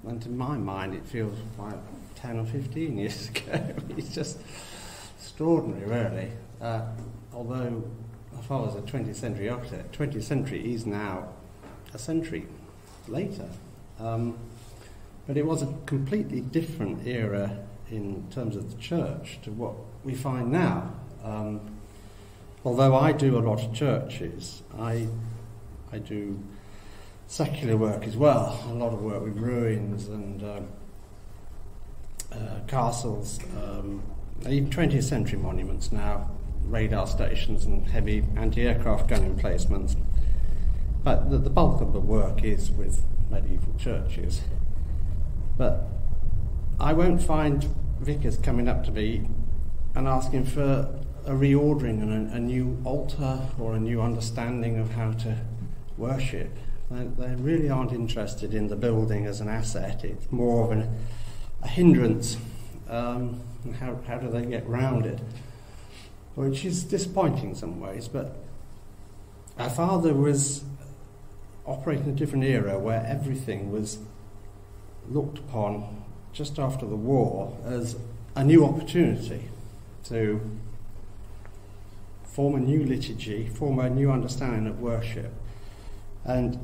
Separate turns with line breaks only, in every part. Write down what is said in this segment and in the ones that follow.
And to my mind, it feels like 10 or 15 years ago. It's just extraordinary, really. Although my father's a 20th century architect, 20th century is now a century later. But it was a completely different era in terms of the church to what we find now. Although I do a lot of churches, I do secular work as well, a lot of work with ruins and castles, even 20th century monuments now, radar stations and heavy anti-aircraft gun emplacements. But the bulk of the work is with medieval churches. But I won't find vicars coming up to me and asking for a reordering and a new altar or a new understanding of how to worship. They really aren't interested in the building as an asset. It's more of a hindrance. How do they get round it? Which is disappointing in some ways, but our father was operating in a different era where everything was looked upon just after the war as a new opportunity to form a new liturgy, form a new understanding of worship. And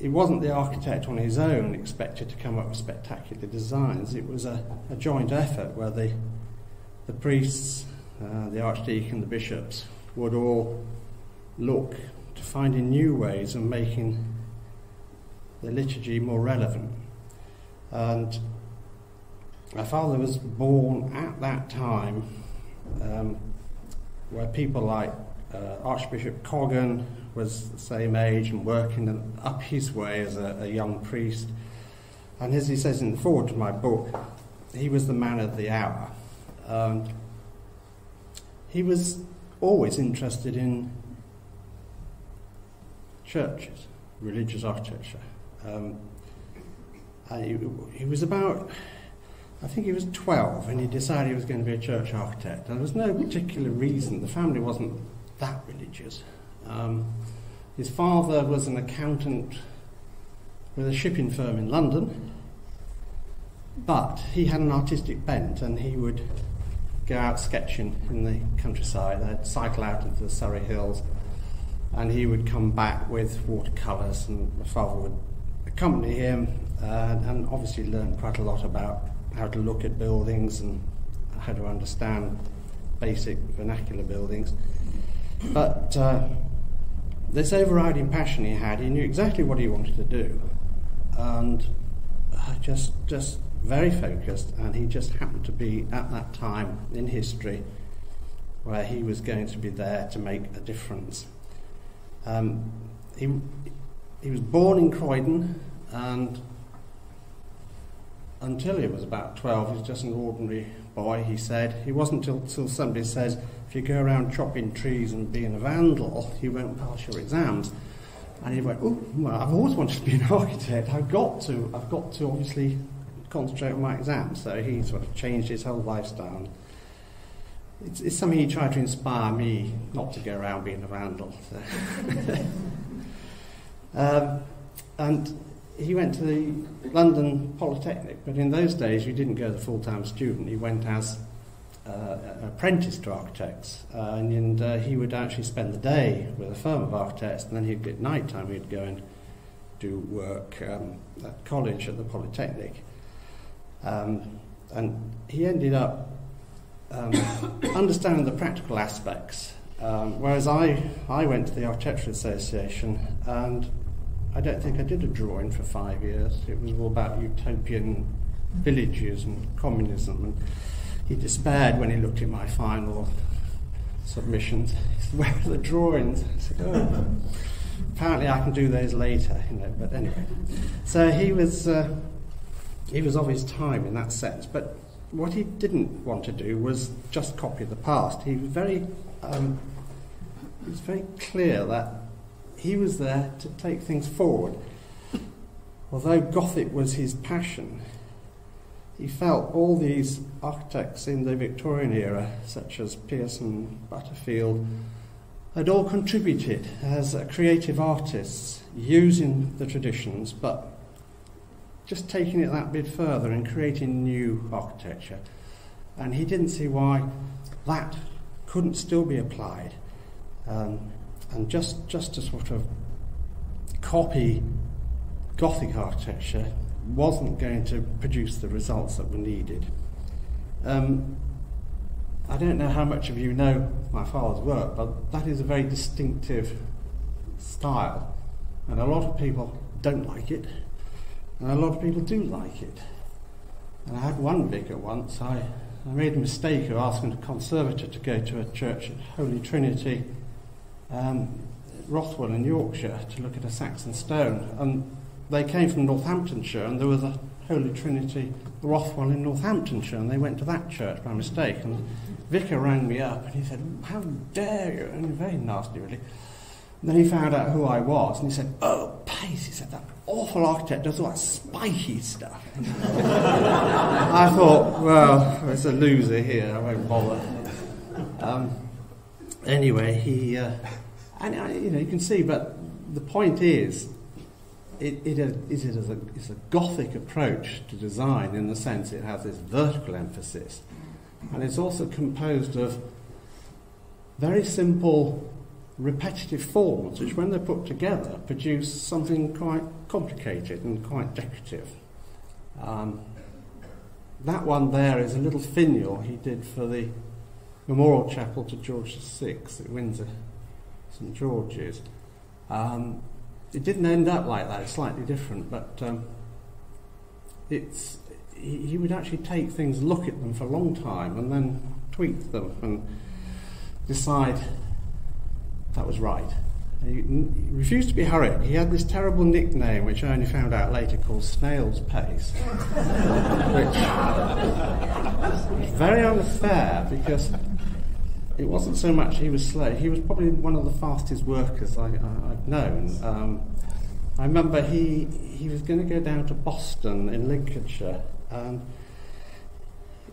it wasn't the architect on his own expected to come up with spectacular designs. It was a joint effort where the priests, the archdeacon, the bishops would all look to finding new ways of making the liturgy more relevant. And my father was born at that time where people like Archbishop Pugin was the same age and working up his way as a young priest. And as he says in the foreword to my book, he was the man of the hour. He was always interested in churches, religious architecture. He was about, I think he was 12, and he decided he was going to be a church architect. And there was no particular reason. The family wasn't that religious. His father was an accountant with a shipping firm in London, but he had an artistic bent, and he would go out sketching in the countryside. They'd cycle out into the Surrey hills, and he would come back with watercolours, and my father would accompany him, and obviously learn quite a lot about how to look at buildings and how to understand basic vernacular buildings. But this overriding passion he had, he knew exactly what he wanted to do, and just very focused, and he just happened to be at that time in history where he was going to be there to make a difference. He was born in Croydon, and until he was about 12, he was just an ordinary boy, he said. He wasn't until somebody says, if you go around chopping trees and being a vandal, you won't pass your exams. And he went, oh, well, I've always wanted to be an architect. I've got to obviously concentrate on my exams. So he sort of changed his whole lifestyle. It's something he tried to inspire me not to go around being a vandal. So. And he went to the London Polytechnic, but in those days you didn't go as a full-time student. He went as an apprentice to architects, and he would actually spend the day with a firm of architects, and then at night time he'd go and do work at college at the Polytechnic. And he ended up understanding the practical aspects, whereas I went to the Architectural Association, and I don't think I did a drawing for 5 years. It was all about utopian villages and communism, and he despaired when he looked at my final submissions. He said, where are the drawings? I said, oh, apparently I can do those later, but anyway. So he was of his time in that sense, but what he didn't want to do was just copy the past. He was very clear that he was there to take things forward. Although Gothic was his passion, he felt all these architects in the Victorian era, such as Pearson, Butterfield, had all contributed as creative artists using the traditions, but just taking it that bit further and creating new architecture. And he didn't see why that couldn't still be applied. And just to sort of copy Gothic architecture wasn't going to produce the results that were needed. I don't know how much of you know my father's work, but that is a very distinctive style, and a lot of people don't like it, and a lot of people do like it. And I had one vicar once, I made a mistake of asking a conservator to go to a church at Holy Trinity, Rothwell in Yorkshire, to look at a Saxon stone, and they came from Northamptonshire, and there was a Holy Trinity Rothwell in Northamptonshire, and they went to that church by mistake. And the vicar rang me up and he said, "How dare you?" And very nasty, really. And then he found out who I was, and he said, "Oh, Pace," he said, "that awful architect does all that spiky stuff." I thought, well, it's a loser here, I won't bother. Anyway, you can see, but the point is, it's a Gothic approach to design, in the sense it has this vertical emphasis, and it's also composed of very simple repetitive forms which, when they're put together, produce something quite complicated and quite decorative. That one there is a little finial he did for the memorial chapel to George VI at Windsor, St George's. It didn't end up like that, it's slightly different, but he would actually take things, look at them for a long time, and then tweak them and decide that was right. He refused to be hurried. He had this terrible nickname, which I only found out later, called Snail's Pace, which was very unfair, because it wasn't so much he was slow. He was probably one of the fastest workers I've known. I remember he was going to go down to Boston in Lincolnshire, and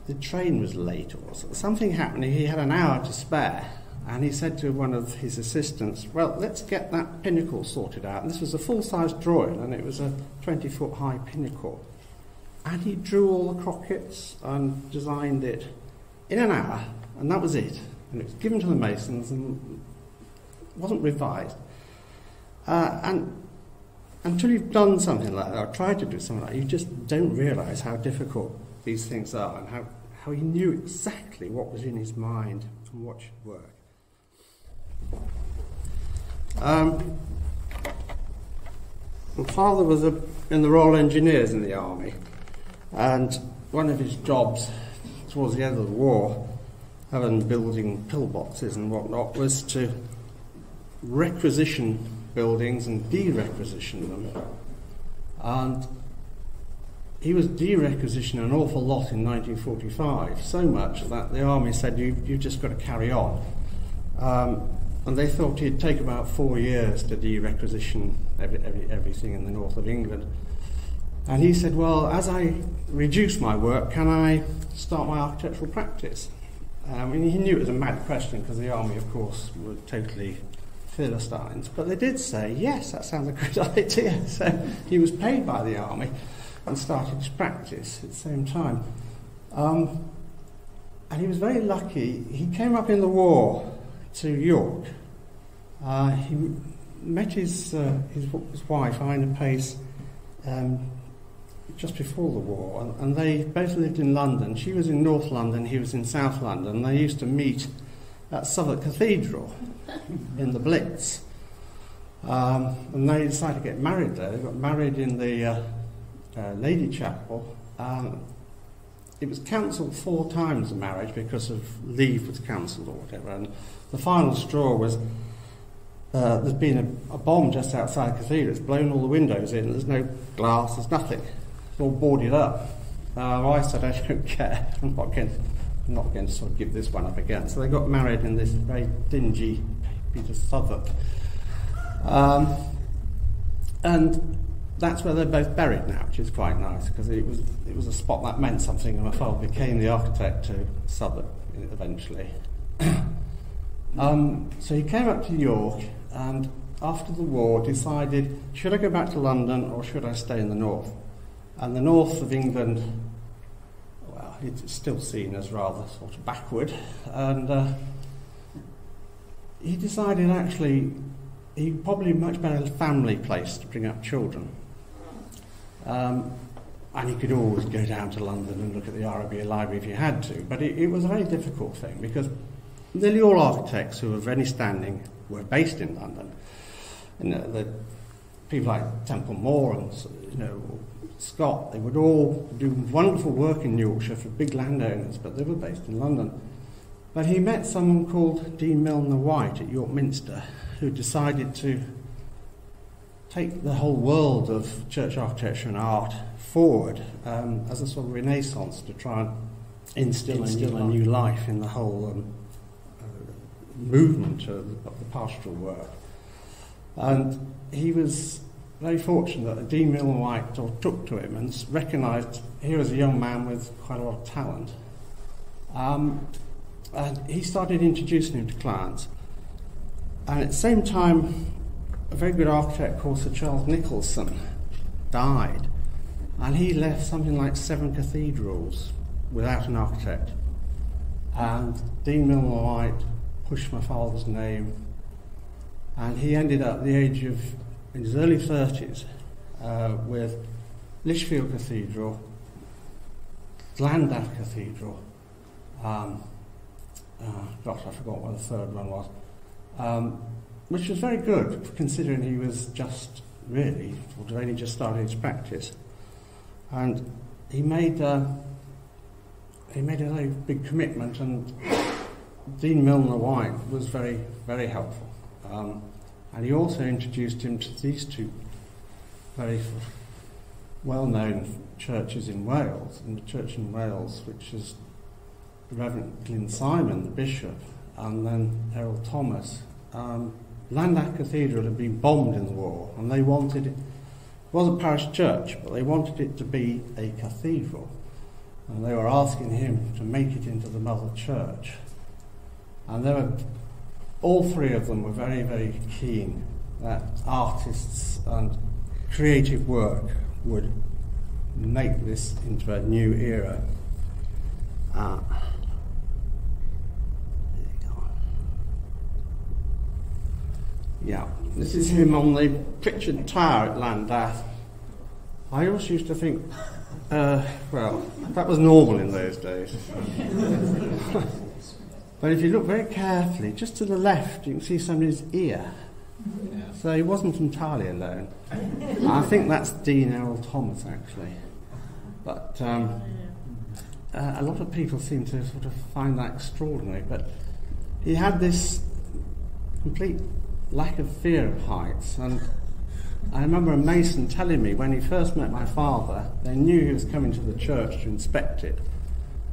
the train was late or something happened. He had an hour to spare, and he said to one of his assistants, "Well, let's get that pinnacle sorted out." And this was a full-size drawing, and it was a 20-foot high pinnacle. And he drew all the crockets and designed it in an hour, and that was it. And it was given to the masons and wasn't revised. And until you've done something like that, or tried to do something like that, you just don't realise how difficult these things are, and how he knew exactly what was in his mind and what should work. My father was in the Royal Engineers in the army, and one of his jobs towards the end of the war, having building pillboxes and whatnot, was to requisition buildings and de-requisition them. And he was de-requisitioning an awful lot in 1945, so much that the army said, you've just got to carry on. And they thought it'd take about 4 years to de-requisition everything in the north of England. And he said, well, as I reduce my work, can I start my architectural practice? I mean, he knew it was a mad question, because the army, of course, were totally Philistines. But they did say, yes, that sounds a good idea. So he was paid by the army and started his practice at the same time. And he was very lucky. He came up in the war to York. He met his wife, Ina Pace, just before the war, and they both lived in London. She was in North London, he was in South London. They used to meet at Suffolk Cathedral in the Blitz. And they decided to get married there. They got married in the Lady Chapel. It was cancelled 4 times, the marriage, because of leave was cancelled or whatever. And the final straw was there's been a bomb just outside the cathedral. It's blown all the windows in. There's no glass, there's nothing. It's all boarded up. I said, I don't care. I'm not going to sort of give this one up again. So they got married in this very dingy Peter Southwark. And that's where they're both buried now, which is quite nice, because it was a spot that meant something, and my father became the architect to Southwark eventually. So he came up to York, and after the war decided, should I go back to London or should I stay in the north? And the north of England, well, it's still seen as rather sort of backward. And he decided actually he probably much better family place to bring up children. And he could always go down to London and look at the RIBA library if he had to. But it was a very difficult thing because nearly all architects who were of any standing were based in London. You know, the people like Temple Moore and Scott, they would all do wonderful work in Yorkshire for big landowners, but they were based in London. But he met someone called Deane Milner White at York Minster, who decided to take the whole world of church architecture and art forward as a sort of renaissance to try and instill a new life in the whole movement of the pastoral work. And he was very fortunate that Deane Milner White took to him and recognised here was a young man with quite a lot of talent. And he started introducing him to clients. And at the same time, a very good architect called Sir Charles Nicholson died. And he left something like 7 cathedrals without an architect. And Deane Milner White pushed my father's name. And he ended up at the age of, in his early 30s, with Lichfield Cathedral, Llandaff Cathedral, I forgot what the third one was, which was very good, considering he was just really, sort of only just started his practice. And he made a very big commitment, and Deane Milner White was very, very helpful. And he also introduced him to these two very well-known churches in Wales, and the church in Wales, which is the Reverend Glyn Simon, the bishop, and then Errol Thomas. Llandaff Cathedral had been bombed in the war, and they wanted it. It was a parish church, but they wanted it to be a cathedral, and they were asking him to make it into the mother church. And there were, all three of them were very, very keen that artists and creative work would make this into a new era. Yeah, this is him on the pictured tower at Llandaff. I always used to think, well, that was normal in those days. But if you look very carefully, just to the left, you can see somebody's ear. So he wasn't entirely alone. I think that's Dean Errol Thomas, actually. But a lot of people seem to sort of find that extraordinary. But he had this complete lack of fear of heights. And I remember a mason telling me when he first met my father, they knew he was coming to the church to inspect it.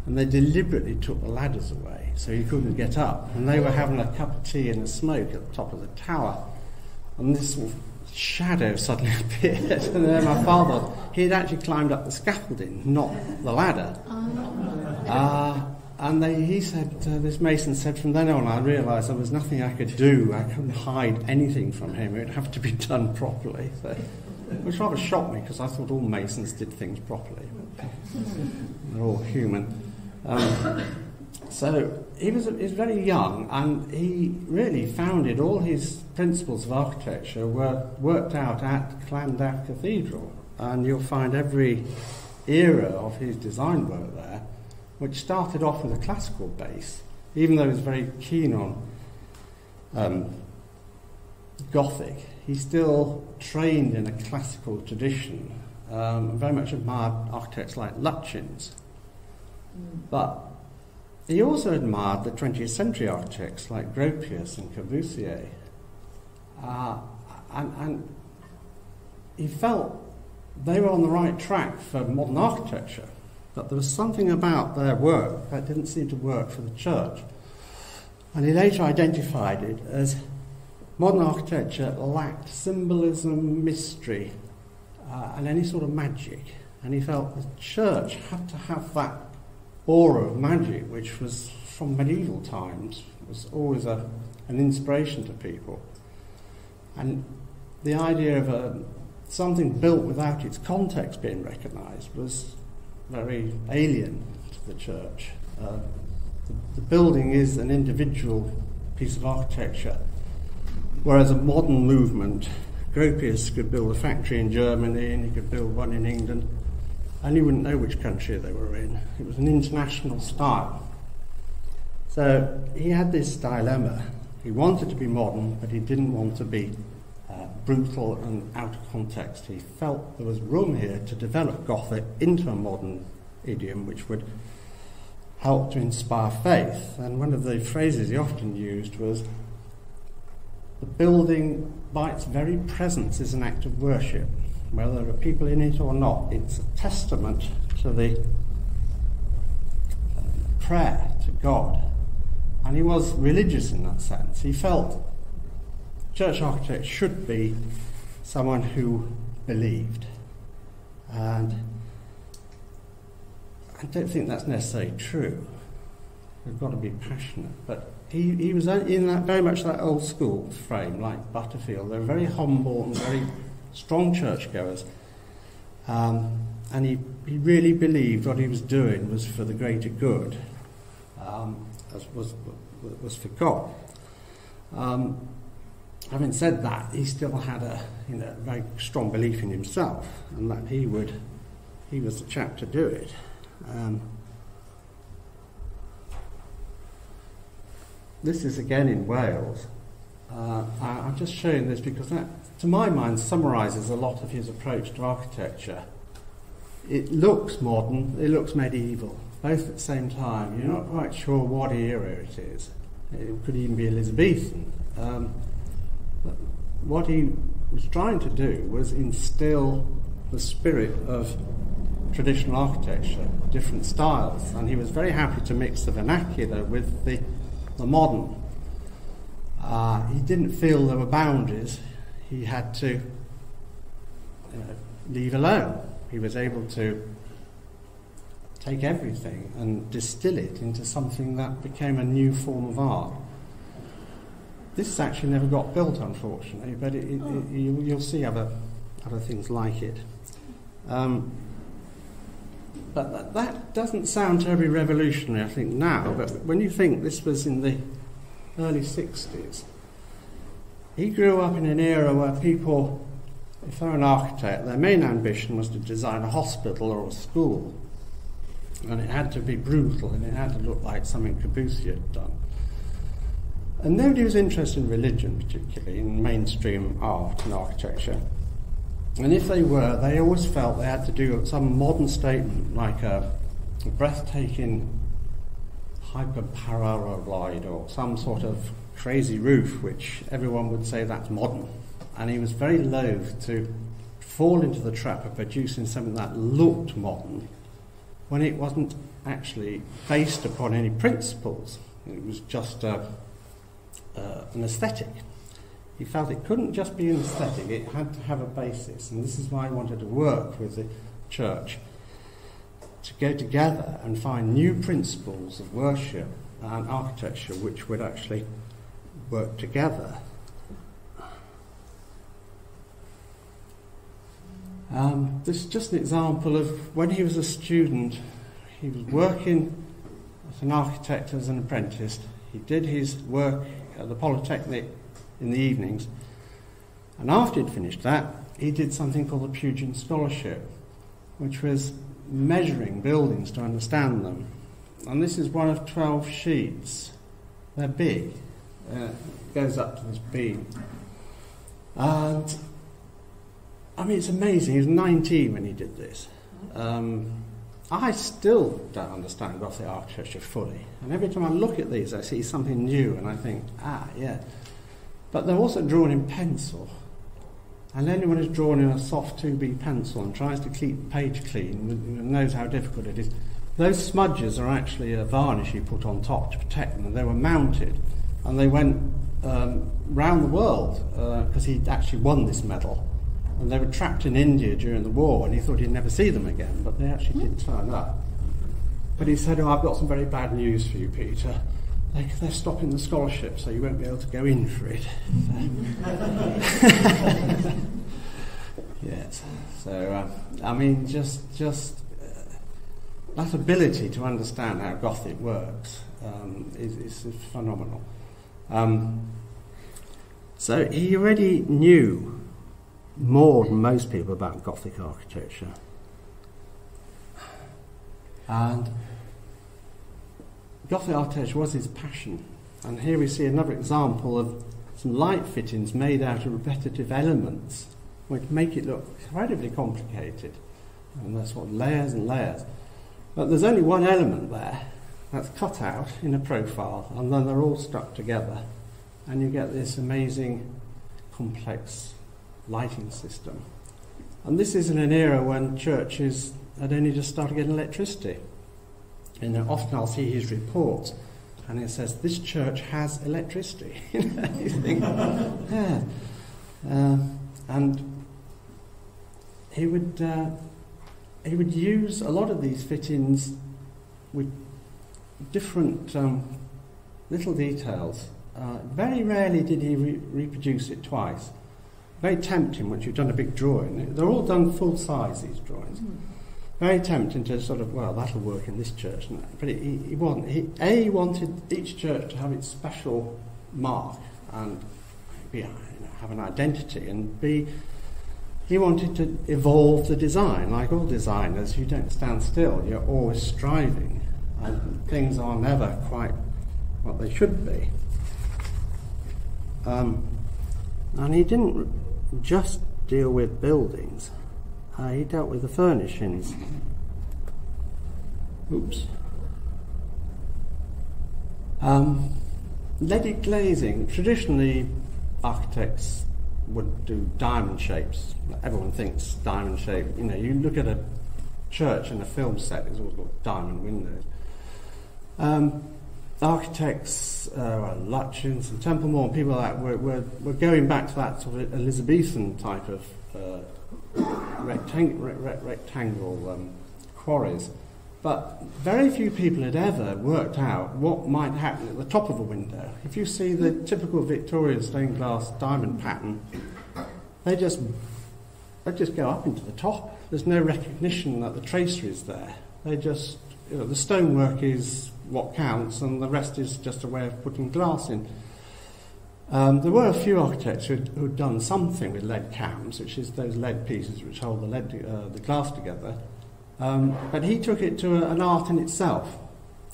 And they deliberately took the ladders away so he couldn't get up. And they were having a cup of tea and a smoke at the top of the tower. And this sort of shadow suddenly appeared. And then my father, he had actually climbed up the scaffolding, not the ladder. And he said, this mason said, from then on I realised there was nothing I could do. I couldn't hide anything from him. It would have to be done properly. So, which rather shocked me because I thought all masons did things properly. They're all human. So he was very young, and he really founded all his principles of architecture were worked out at Llandaff Cathedral, and you'll find every era of his design work there, which started off with a classical base, even though he was very keen on Gothic. He still trained in a classical tradition, very much admired architects like Lutyens. But he also admired the 20th century architects like Gropius and Corbusier. And he felt they were on the right track for modern architecture, but there was something about their work that didn't seem to work for the church. And he later identified it as modern architecture lacked symbolism, mystery, and any sort of magic. And he felt the church had to have that aura of magic, which was from medieval times, was always an inspiration to people. And the idea of something built without its context being recognised was very alien to the church. The building is an individual piece of architecture, whereas a modern movement, Gropius could build a factory in Germany and he could build one in England, and you wouldn't know which country they were in. It was an international style. So he had this dilemma. He wanted to be modern, but he didn't want to be brutal and out of context. He felt there was room here to develop Gothic into a modern idiom which would help to inspire faith. And one of the phrases he often used was, the building by its very presence is an act of worship. Whether there are people in it or not, it's a testament to the prayer to God. And he was religious in that sense. He felt church architect should be someone who believed. And I don't think that's necessarily true. We've got to be passionate. But he was in that very much that old school frame, like Butterfield. They were very humble and very strong churchgoers. And he really believed what he was doing was for the greater good, as was for God. Having said that, he still had a very strong belief in himself, and that he was the chap to do it. This is again in Wales. I'm just showing this because that, to my mind, summarises a lot of his approach to architecture. It looks modern, it looks medieval, both at the same time. You're not quite sure what era it is. It could even be Elizabethan. But what he was trying to do was instill the spirit of traditional architecture, different styles, and he was very happy to mix the vernacular with the modern. He didn't feel there were boundaries he had to leave alone. He was able to take everything and distill it into something that became a new form of art. This actually never got built, unfortunately, but you'll see other things like it. But that doesn't sound terribly revolutionary, I think, now, but when you think this was in the early 60s, he grew up in an era where people, if they're an architect, their main ambition was to design a hospital or a school. And it had to be brutal, and it had to look like something Corbusier had done. And nobody was interested in religion, particularly in mainstream art and architecture. And if they were, they always felt they had to do some modern statement, like a breathtaking hyperparaboloid or some sort of crazy roof, which everyone would say that's modern. And he was very loath to fall into the trap of producing something that looked modern when it wasn't actually based upon any principles. It was just an aesthetic. He felt it couldn't just be an aesthetic, it had to have a basis, and this is why he wanted to work with the church to go together and find new principles of worship and architecture which would actually work together. This is just an example of when he was a student. He was working as an architect as an apprentice. He did his work at the Polytechnic in the evenings, and after he'd finished that, he did something called the Pugin Scholarship, which was measuring buildings to understand them. And this is one of 12 sheets. They're big. It goes up to this beam. And I mean, it's amazing. He was 19 when he did this. I still don't understand Gothic architecture fully. And every time I look at these, I see something new, and I think, yeah. But they're also drawn in pencil. And anyone who's drawn in a soft 2B pencil and tries to keep the page clean knows how difficult it is. Those smudges are actually a varnish you put on top to protect them, and they were mounted. And they went round the world, because he'd actually won this medal. And they were trapped in India during the war, and he thought he'd never see them again, but they actually did turn up. But he said, I've got some very bad news for you, Peter. They're stopping the scholarship, so you won't be able to go in for it. Yes. So, I mean, just that ability to understand how Gothic works is phenomenal. So he already knew more than most people about Gothic architecture. And Gothic architecture was his passion. And here we see another example of some light fittings made out of repetitive elements, which make it look incredibly complicated. And that's what layers and layers. But there's only one element there that's cut out in a profile, and then they're all stuck together. And you get this amazing, complex lighting system. And this is in an era when churches had only just started getting electricity. And often I'll see his reports, and it says, this church has electricity. You think, yeah. And he would use a lot of these fittings with different little details. Very rarely did he reproduce it twice. Very tempting once you've done a big drawing. They're all done full size, these drawings. Very tempting to sort of, well, that'll work in this church. But he wasn't. He wanted each church to have its special mark and have an identity, and B, he wanted to evolve the design. Like all designers, you don't stand still. You're always striving, and things are never quite what they should be. And he didn't just deal with buildings. He dealt with the furnishings. Oops. Leaded glazing. Traditionally, architects would do diamond shapes. Everyone thinks diamond shape. You know, you look at a church and a film set, it's always got diamond windows. Architects, Lutyens and Templemore and people like that were going back to that sort of Elizabethan type of rectangle quarries. But very few people had ever worked out what might happen at the top of a window. If you see the typical Victorian stained glass diamond pattern, they just go up into the top. There's no recognition that the tracery is there. They just, the stonework is what counts, and the rest is just a way of putting glass in. There were a few architects who'd done something with lead cams, which is those lead pieces which hold the glass together. But he took it to an art in itself,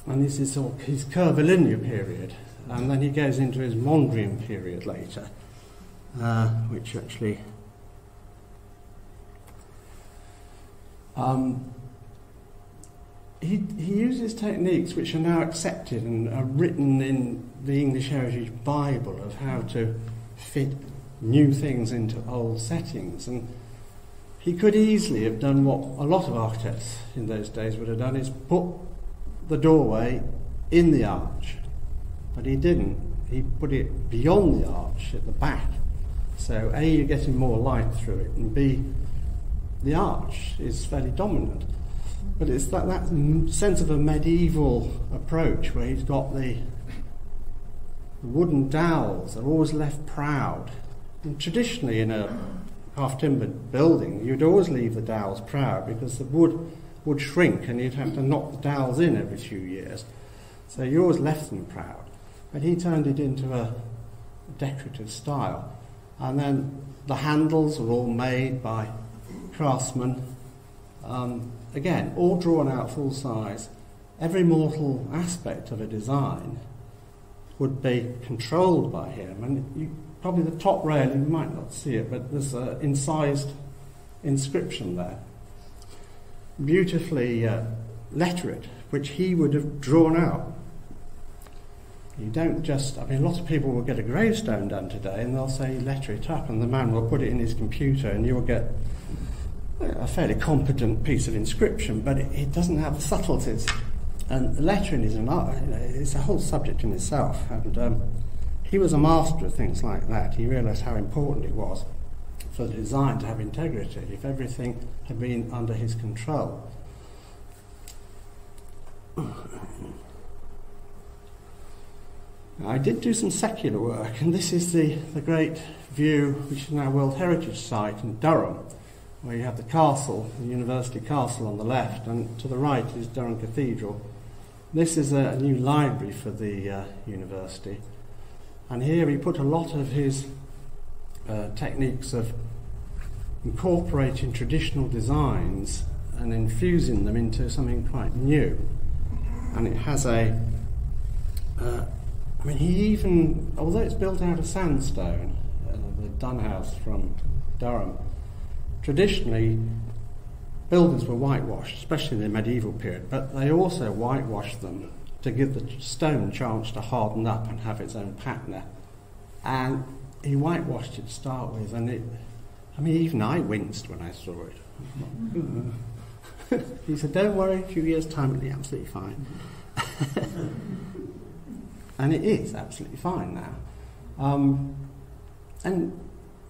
and this is sort of his curvilinear period, and then he goes into his Mondrian period later, which actually he uses techniques which are now accepted and are written in the English Heritage Bible of how to fit new things into old settings. And he could easily have done what a lot of architects in those days would have done, is put the doorway in the arch. But he didn't. He put it beyond the arch at the back. So A, you're getting more light through it, and B, the arch is fairly dominant. But it's that sense of a medieval approach where he's got the wooden dowels are always left proud. And traditionally in a half-timbered building, you'd always leave the dowels proud because the wood would shrink and you'd have to knock the dowels in every few years. So you always left them proud. But he turned it into a decorative style. And then the handles were all made by craftsmen. Again, all drawn out full size. Every mortal aspect of a design would be controlled by him. And probably the top railing, you might not see it, but there's an incised inscription there. Beautifully lettered, which he would have drawn out. You don't just, a lot of people will get a gravestone done today and they'll say letter it up, and the man will put it in his computer and you'll get a fairly competent piece of inscription, but it doesn't have the subtleties. And lettering is an art, it's a whole subject in itself. And he was a master of things like that. He realised how important it was for the design to have integrity if everything had been under his control. I did do some secular work, and this is the great view, which is now a World Heritage Site in Durham. where you have the castle, the university castle on the left, and to the right is Durham Cathedral. This is a new library for the university, and here he put a lot of his techniques of incorporating traditional designs and infusing them into something quite new. And it has he even, although it's built out of sandstone, the Dunn House from Durham, traditionally buildings were whitewashed, especially in the medieval period, but they also whitewashed them to give the stone a chance to harden up and have its own patina. And he whitewashed it to start with, and even I winced when I saw it. He said, don't worry, a few years' time it'll be absolutely fine. And it is absolutely fine now. And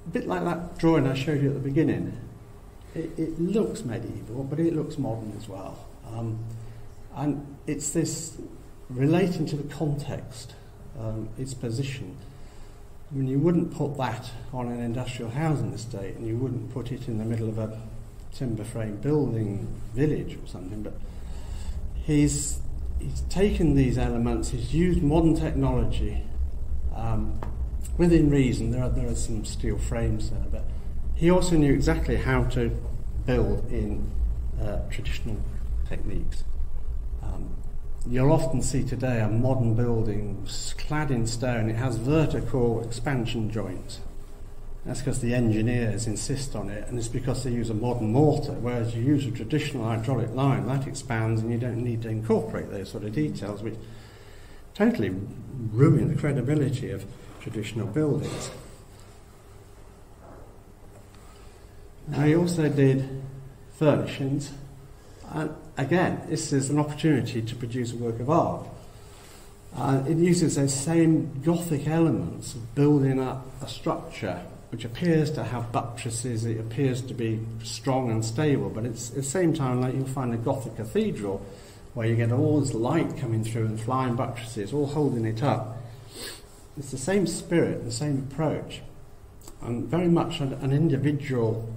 a bit like that drawing I showed you at the beginning, it looks medieval, but it looks modern as well. And it's this relating to the context, its position. I mean, you wouldn't put that on an industrial housing estate, and you wouldn't put it in the middle of a timber frame building village or something, but he's taken these elements, he's used modern technology within reason. There are some steel frames there, but he also knew exactly how to build in traditional techniques. You'll often see today a modern building clad in stone. It has vertical expansion joints. That's because the engineers insist on it, and it's because they use a modern mortar, whereas you use a traditional hydraulic line, that expands and you don't need to incorporate those sort of details, which totally ruin the credibility of traditional buildings. Now, he also did furnishings, and again, this is an opportunity to produce a work of art. It uses those same Gothic elements of building up a structure which appears to have buttresses, it appears to be strong and stable, but it's at the same time like you'll find a Gothic cathedral where you get all this light coming through and flying buttresses, all holding it up. It's the same spirit, the same approach, and very much an individual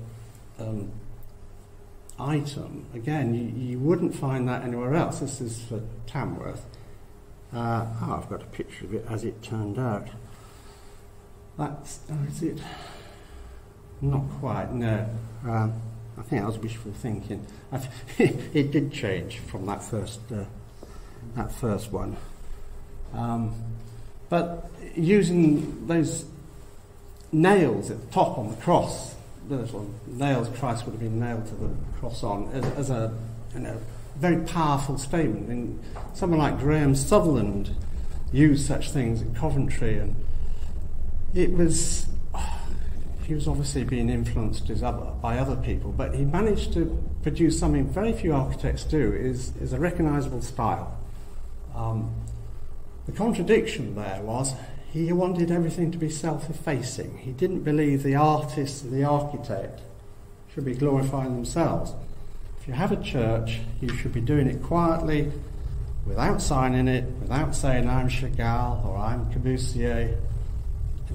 item. Again, you wouldn't find that anywhere else. This is for Tamworth. I've got a picture of it as it turned out. Is it? Not quite, no. I think that was wishful thinking. It did change from that first one. But using those nails at the top on the cross, those nails Christ would have been nailed to the cross on, as a very powerful statement. And someone like Graham Sutherland used such things in Coventry, and he was obviously being influenced by other people, but he managed to produce something very few architects do, is a recognisable style. The contradiction there was he wanted everything to be self-effacing. He didn't believe the artist and the architect should be glorifying themselves. If you have a church, you should be doing it quietly, without signing it, without saying I'm Chagall or I'm Corbusier.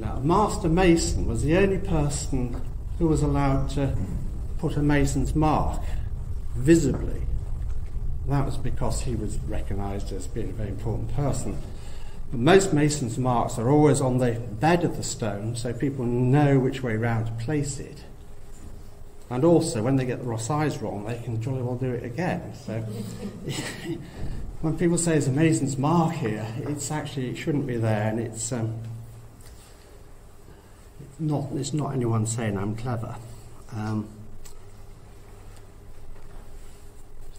A master mason was the only person who was allowed to put a mason's mark visibly. That was because he was recognised as being a very important person. But most masons' marks are always on the bed of the stone, so people know which way round to place it. And also, when they get the size wrong, they can jolly well do it again. So, when people say there's a mason's mark here, it shouldn't be there, and it's not anyone saying I'm clever.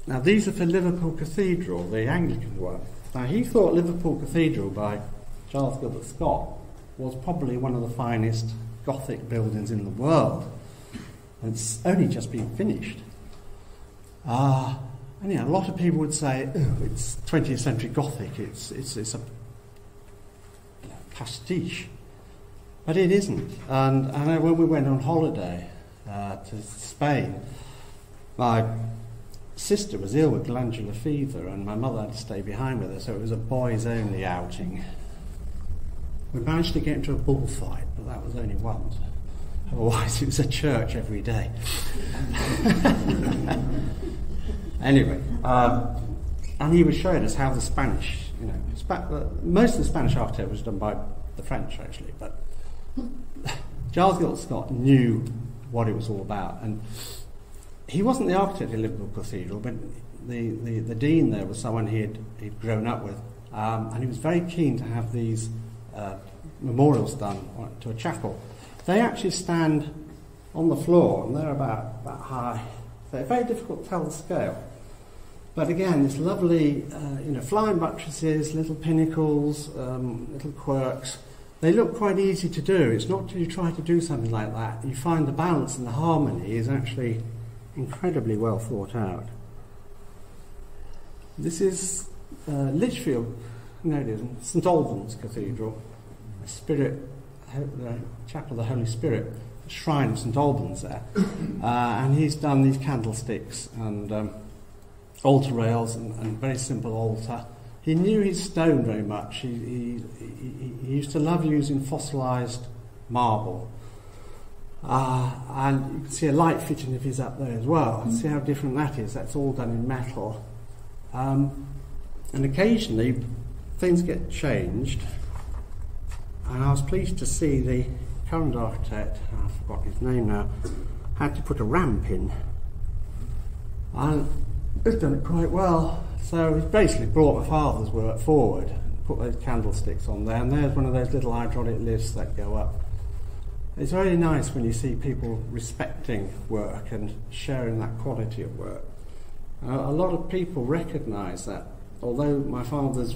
Now, these are for Liverpool Cathedral, the Anglican one. Now, he thought Liverpool Cathedral by Charles Gilbert Scott was probably one of the finest Gothic buildings in the world. And it's only just been finished. And a lot of people would say, it's 20th century Gothic, it's a pastiche. But it isn't. And I know when we went on holiday to Spain, my sister was ill with glandular fever and my mother had to stay behind with her, so it was a boys-only outing. We managed to get into a bullfight, but that was only once. Otherwise it was a church every day. Anyway, and he was showing us how the Spanish, most of the Spanish architecture was done by the French actually, but Giles Gilbert Scott knew what it was all about, and he wasn't the architect of Liverpool Cathedral, but the Deane there was someone he'd grown up with, and he was very keen to have these memorials done to a chapel. They actually stand on the floor, and they're about that high. They're very difficult to tell the scale. But again, this lovely, flying buttresses, little pinnacles, little quirks. They look quite easy to do. It's not till you try to do something like that, you find the balance and the harmony is actually incredibly well thought out. This is Lichfield, no it isn't, St Albans Cathedral, the Chapel of the Holy Spirit, the shrine of St Albans there. And he's done these candlesticks and altar rails and very simple altar. He knew his stone very much. He used to love using fossilised marble. And you can see a light fitting of his up there as well. See how different that is. That's all done in metal. And occasionally things get changed. And I was pleased to see the current architect, I've forgotten his name now, had to put a ramp in. And he's done it quite well. So he's basically brought my father's work forward, put those candlesticks on there, and there's one of those little hydraulic lifts that go up. It's very nice when you see people respecting work and sharing that quality of work. A lot of people recognise that although my father's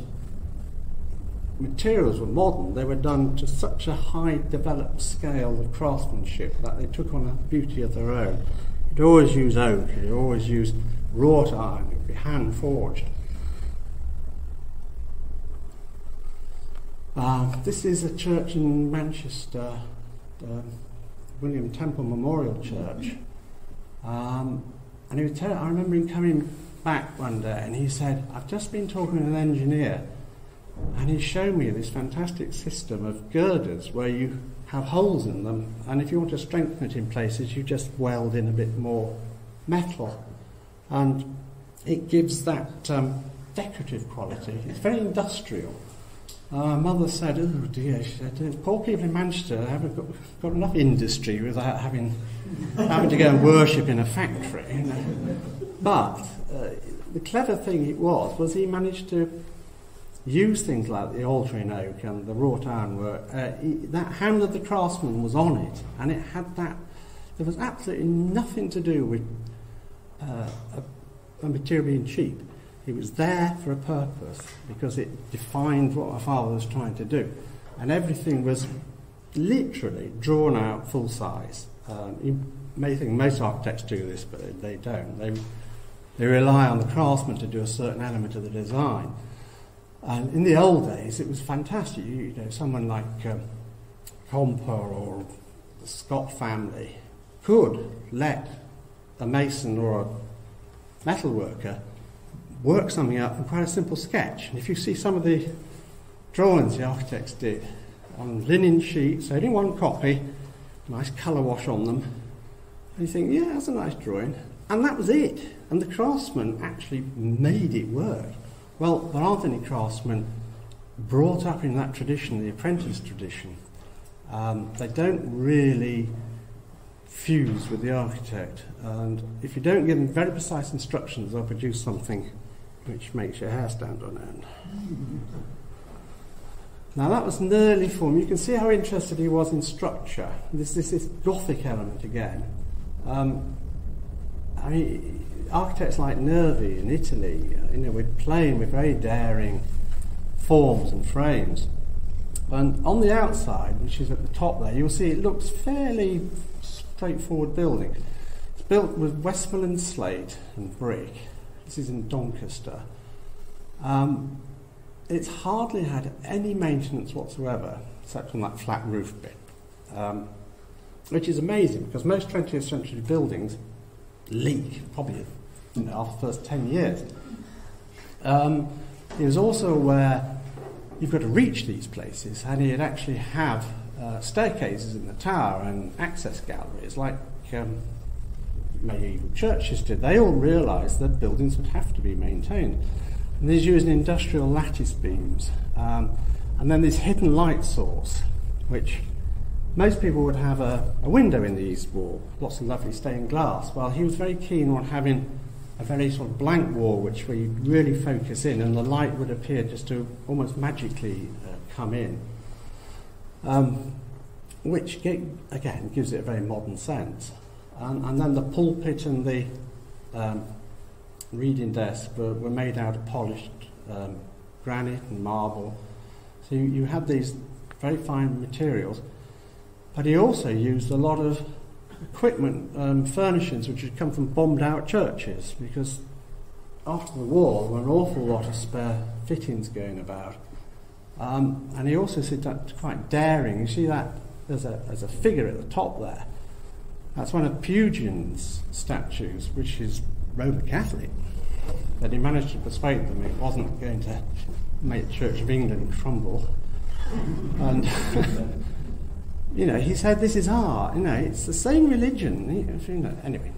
materials were modern, they were done to such a high developed scale of craftsmanship that they took on a beauty of their own. He'd always use oak, he'd always use wrought iron, it would be hand forged. This is a church in Manchester, William Temple Memorial Church. And he was I remember him coming back one day and he said, I've just been talking to an engineer and he showed me this fantastic system of girders where you have holes in them, and if you want to strengthen it in places you just weld in a bit more metal, and it gives that decorative quality. It's very industrial. Mother said, oh dear, she said, poor people in Manchester haven't got enough industry without having to go and worship in a factory. You know. But the clever thing it was he managed to use things like the altar in oak and the wrought iron work. That hand of the craftsman was on it, and it had that. There was absolutely nothing to do with a material being cheap. It was there for a purpose because it defined what my father was trying to do, and everything was literally drawn out full size. You may think most architects do this, but they don't. They rely on the craftsman to do a certain element of the design. And in the old days, it was fantastic. You know, someone like Comper or the Scott family could let a mason or a metal worker work something up from quite a simple sketch. And if you see some of the drawings the architects did on linen sheets, only one copy, nice colour wash on them, and you think, yeah, that's a nice drawing. And that was it. And the craftsman actually made it work. Well, there aren't any craftsmen brought up in that tradition, the apprentice tradition. They don't really fuse with the architect. And if you don't give them very precise instructions, they'll produce something which makes your hair stand on end. Now that was an early form. You can see how interested he was in structure. This Gothic element again. I mean, architects like Nervi in Italy, were playing with very daring forms and frames. And on the outside, which is at the top there, you'll see it looks fairly straightforward building. It's built with Westmoreland slate and brick. This is in Doncaster. It's hardly had any maintenance whatsoever, except on that flat roof bit, which is amazing because most 20th century buildings leak, probably after the first 10 years. He was also aware you've got to reach these places, and he'd actually have staircases in the tower and access galleries like medieval churches did. They all realised that buildings would have to be maintained. And these used industrial lattice beams. And then this hidden light source, which most people would have a window in the east wall, lots of lovely stained glass. Well, he was very keen on having a very sort of blank wall, which where you really focus in, and the light would appear just to almost magically come in, which again gives it a very modern sense. And then the pulpit and the reading desk were made out of polished granite and marble. So you had these very fine materials. But he also used a lot of equipment, furnishings, which had come from bombed-out churches, because after the war there were an awful lot of spare fittings going about. And he also said that's quite daring. You see that there's a figure at the top there. That's one of Pugin's statues, which is Roman Catholic. But he managed to persuade them it wasn't going to make the Church of England crumble. And you know, he said, this is art, you know, it's the same religion, you know, anyway.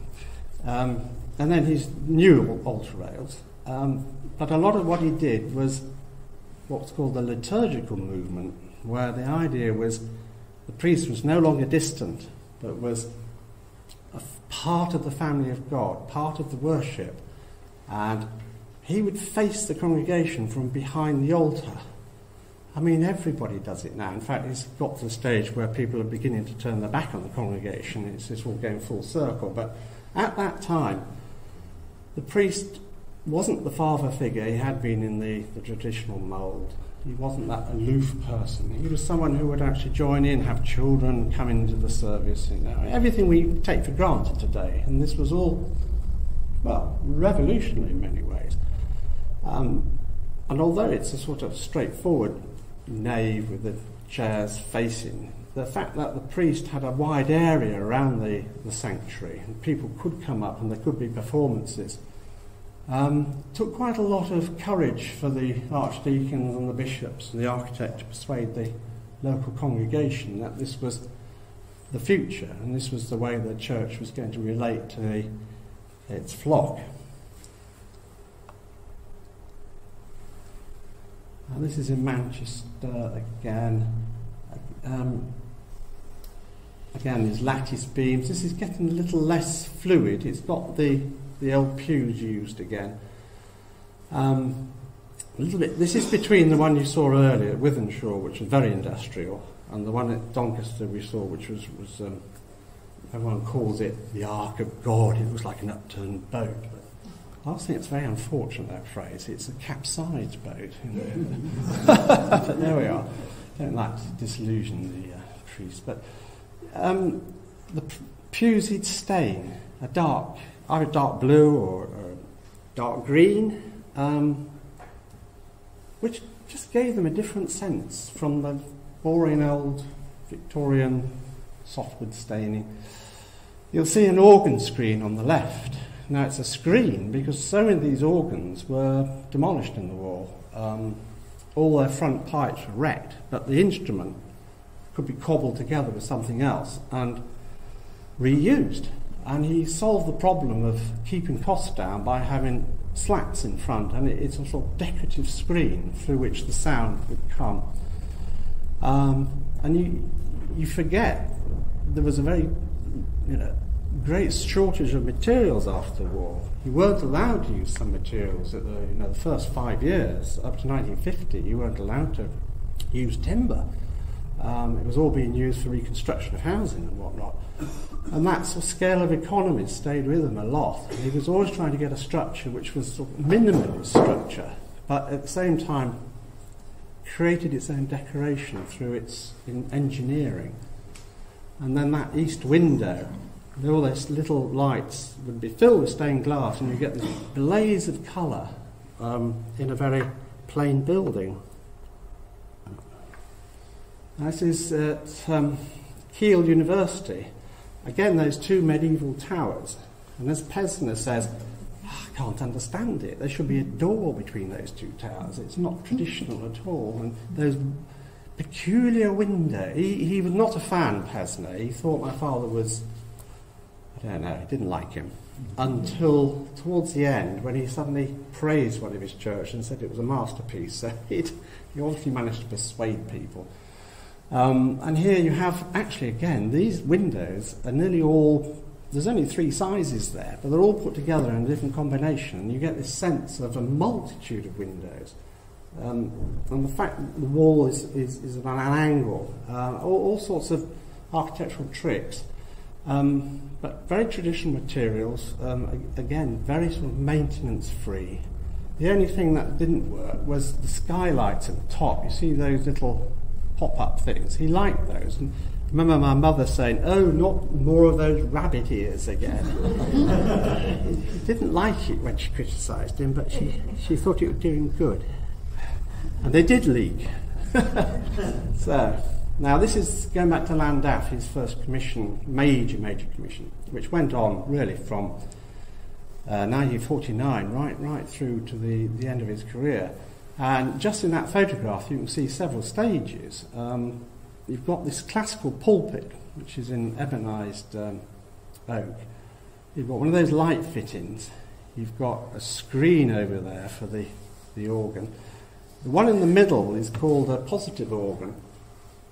And then his new altar rails. But a lot of what he did was what's called the Liturgical Movement, where the idea was the priest was no longer distant, but was a part of the family of God, part of the worship. And he would face the congregation from behind the altar. I mean, everybody does it now. In fact, it's got to the stage where people are beginning to turn their back on the congregation. It's all going full circle. But at that time, the priest wasn't the father figure he had been in the traditional mould. He wasn't that aloof person. He was someone who would actually join in, have children come into the service. You know, everything we take for granted today. And this was all, well, revolutionary in many ways. And although it's a sort of straightforward nave with the chairs facing, the fact that the priest had a wide area around the sanctuary and people could come up and there could be performances took quite a lot of courage for the archdeacons and the bishops and the architect to persuade the local congregation that this was the future and this was the way the church was going to relate to its flock. And this is in Manchester again. Again, these lattice beams. This is getting a little less fluid. It's got the old pews used again. A little bit. This is between the one you saw earlier at Wythenshawe, which was very industrial, and the one at Doncaster we saw, which was everyone calls it the Ark of God. It was like an upturned boat. I think it's very unfortunate, that phrase. It's a capsized boat. You know. But there we are. Don't like to disillusion the priest. But the pews he'd stain either dark blue or dark green, which just gave them a different sense from the boring old Victorian softwood staining. You'll see an organ screen on the left. Now it's a screen because so many of these organs were demolished in the war. All their front pipes were wrecked, but the instrument could be cobbled together with something else and reused. And he solved the problem of keeping costs down by having slats in front, and it's a sort of decorative screen through which the sound would come. And you forget there was a very, great shortage of materials after the war. You weren't allowed to use some materials at the first 5 years up to 1950. You weren't allowed to use timber. It was all being used for reconstruction of housing and whatnot. And that sort of scale of economy stayed with him a lot. And he was always trying to get a structure which was sort of minimalist structure, but at the same time created its own decoration through its engineering. And then that east window, all those little lights would be filled with stained glass, and you get this blaze of colour in a very plain building. This is at Keele University. Again, those two medieval towers. And as Pesner says, I can't understand it. There should be a door between those two towers. It's not traditional at all. And those peculiar window. He was not a fan, personally. He thought my father was, I don't know, he didn't like him. Until towards the end, when he suddenly praised one of his church and said it was a masterpiece. So he obviously managed to persuade people. And here you have, actually, again, these windows are nearly all, there's only 3 sizes there, but they're all put together in a different combination, and you get this sense of a multitude of windows. And the fact that the wall is at an angle, all sorts of architectural tricks, but very traditional materials, again, very sort of maintenance-free. The only thing that didn't work was the skylights at the top. You see those little pop-up things. He liked those. And I remember my mother saying, "Oh, not more of those rabbit ears again." He didn't like it when she criticised him, but she thought it would do him good. And they did leak. So, now this is going back to Llandaff, his first commission, major commission, which went on really from 1949 right through to the end of his career. And just in that photograph you can see several stages. You've got this classical pulpit, which is in ebonised oak. You've got one of those light fittings. You've got a screen over there for the organ. The one in the middle is called a positive organ,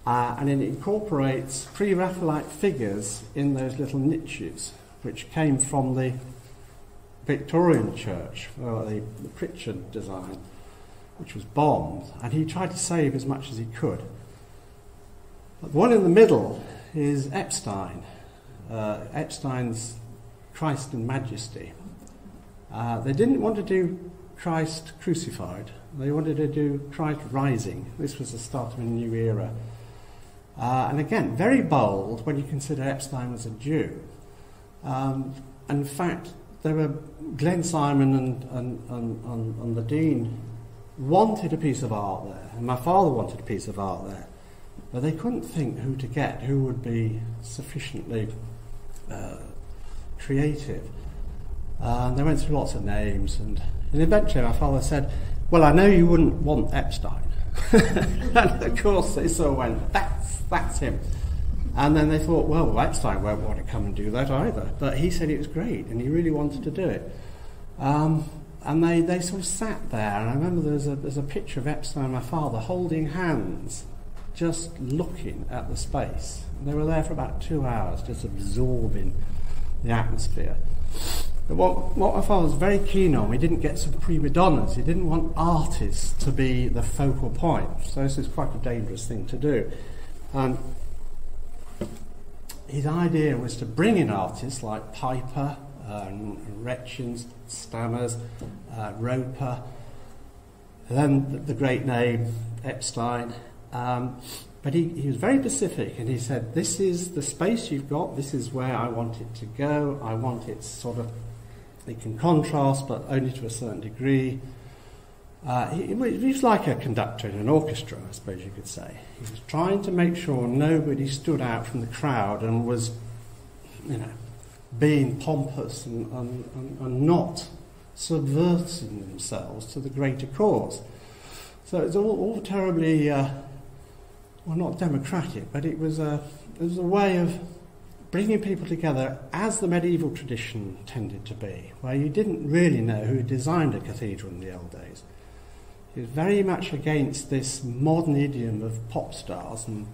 and it incorporates pre-Raphaelite figures in those little niches, which came from the Victorian church, or the Pritchard design, which was bombed, and he tried to save as much as he could. But the one in the middle is Epstein, Epstein's Christ and Majesty. They didn't want to do Christ crucified. They wanted to do Christ rising. This was the start of a new era. And again, very bold when you consider Epstein was a Jew. And in fact, there were Glenn Simon and the Deane wanted a piece of art there, and my father wanted a piece of art there, but they couldn't think who to get, who would be sufficiently creative. They went through lots of names, and eventually my father said, "Well, I know you wouldn't want Epstein." And of course they sort of went, that's him. And then they thought, well, Epstein won't want to come and do that either. But he said it was great, and he really wanted to do it. And they sort of sat there, and I remember there's a picture of Epstein and my father holding hands, just looking at the space. And they were there for about 2 hours, just absorbing the atmosphere. But what my father was very keen on, we didn't get some prima donnas. He didn't want artists to be the focal point. So this is quite a dangerous thing to do. And his idea was to bring in artists like Piper, Retchins, Stammers, Roper, then the great name Epstein. But he was very specific, and he said, "This is the space you've got, this is where I want it to go, I want it sort of, it can contrast, but only to a certain degree." He was like a conductor in an orchestra, I suppose you could say. He was trying to make sure nobody stood out from the crowd and was, being pompous and not subverting themselves to the greater cause. So it's all terribly, not democratic, but it was a way of bringing people together as the medieval tradition tended to be, where you didn't really know who designed a cathedral in the old days. He was very much against this modern idiom of pop stars and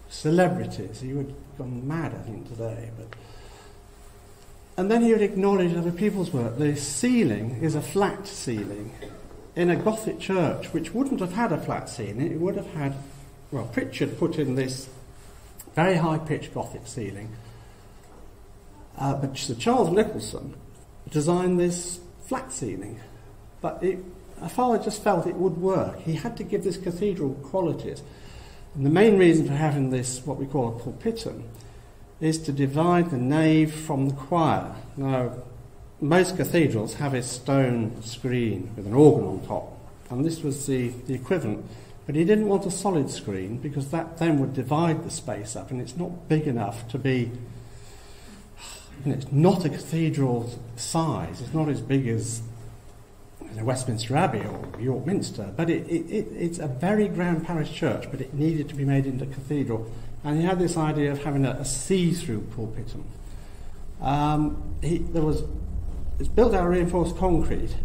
celebrities. He would have gone mad, I think, today. And then he would acknowledge other people's work. The ceiling is a flat ceiling. In a Gothic church, which wouldn't have had a flat ceiling, it would have had, Pritchard put in this very high-pitched Gothic ceiling. But Sir Charles Nicholson designed this flat ceiling. But my father just felt it would work. He had to give this cathedral qualities. And the main reason for having this, what we call a pulpitum, is to divide the nave from the choir. Now, most cathedrals have a stone screen with an organ on top, and this was the equivalent. But he didn't want a solid screen, because that then would divide the space up, and it's not big enough to be... it's not a cathedral size. It's not as big as Westminster Abbey or York Minster, but it's a very grand parish church, but it needed to be made into cathedral. And he had this idea of having a see-through pulpit. It's built out of reinforced concrete,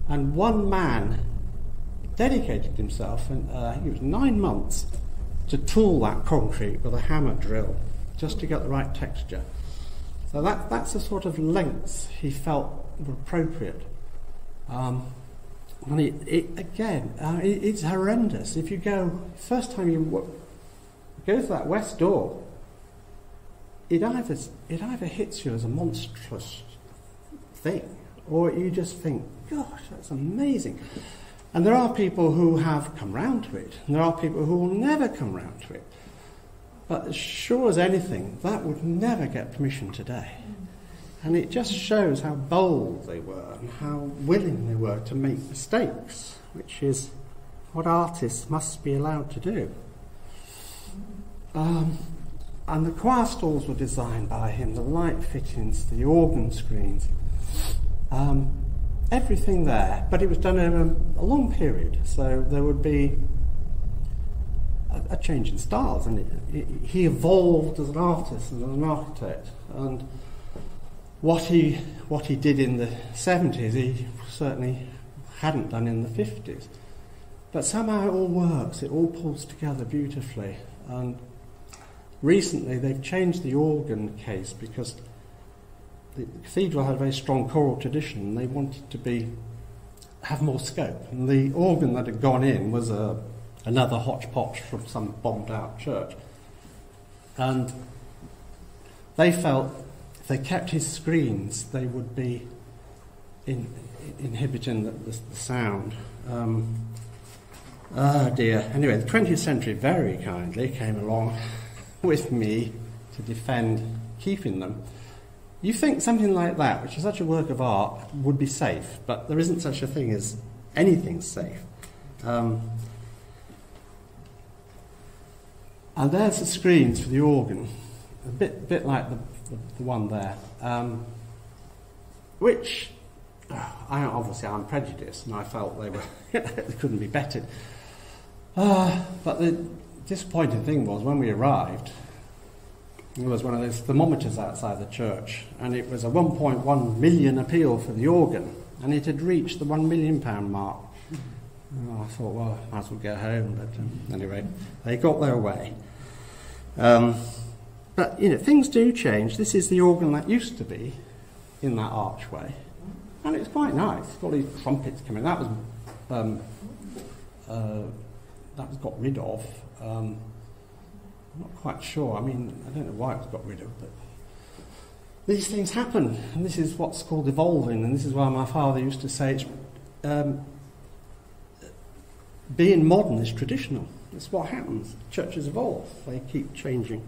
and one man dedicated himself, and I think it was 9 months, to tool that concrete with a hammer drill, just to get the right texture. So that's the sort of lengths he felt were appropriate. And it's horrendous. If you go, first time you go to that west door, it either hits you as a monstrous thing, or you just think, gosh, that's amazing. And there are people who have come round to it, and there are people who will never come round to it. But as sure as anything, that would never get permission today. And it just shows how bold they were and how willing they were to make mistakes, which is what artists must be allowed to do. And the choir stalls were designed by him, the light fittings, the organ screens, everything there. But it was done over a long period, so there would be a change in styles, and he evolved as an artist and as an architect. And what he did in the 70s, he certainly hadn't done in the 50s. But somehow it all works, it all pulls together beautifully. And recently they've changed the organ case because the cathedral had a very strong choral tradition, and they wanted to have more scope. And the organ that had gone in was another hodgepodge from some bombed out church. And they felt if they kept his screens, they would be inhibiting the sound. Oh dear. Anyway, the 20th century very kindly came along with me to defend keeping them. You think something like that, which is such a work of art, would be safe, but there isn't such a thing as anything safe. And there's the screens for the organ, a bit like the one there, which I'm prejudiced, and I felt they couldn't be bettered. But the disappointing thing was when we arrived, there was one of those thermometers outside the church, and it was a 1.1 million appeal for the organ, and it had reached the £1 million mark. I thought, well, I might as well go home, but anyway, they got their way. But, things do change. This is the organ that used to be in that archway, and it's quite nice. It's got these trumpets coming. That was got rid of. I'm not quite sure. I don't know why it was got rid of, but these things happen, and this is what's called evolving, and this is why my father used to say being modern is traditional. That's what happens. Churches evolve. They keep changing.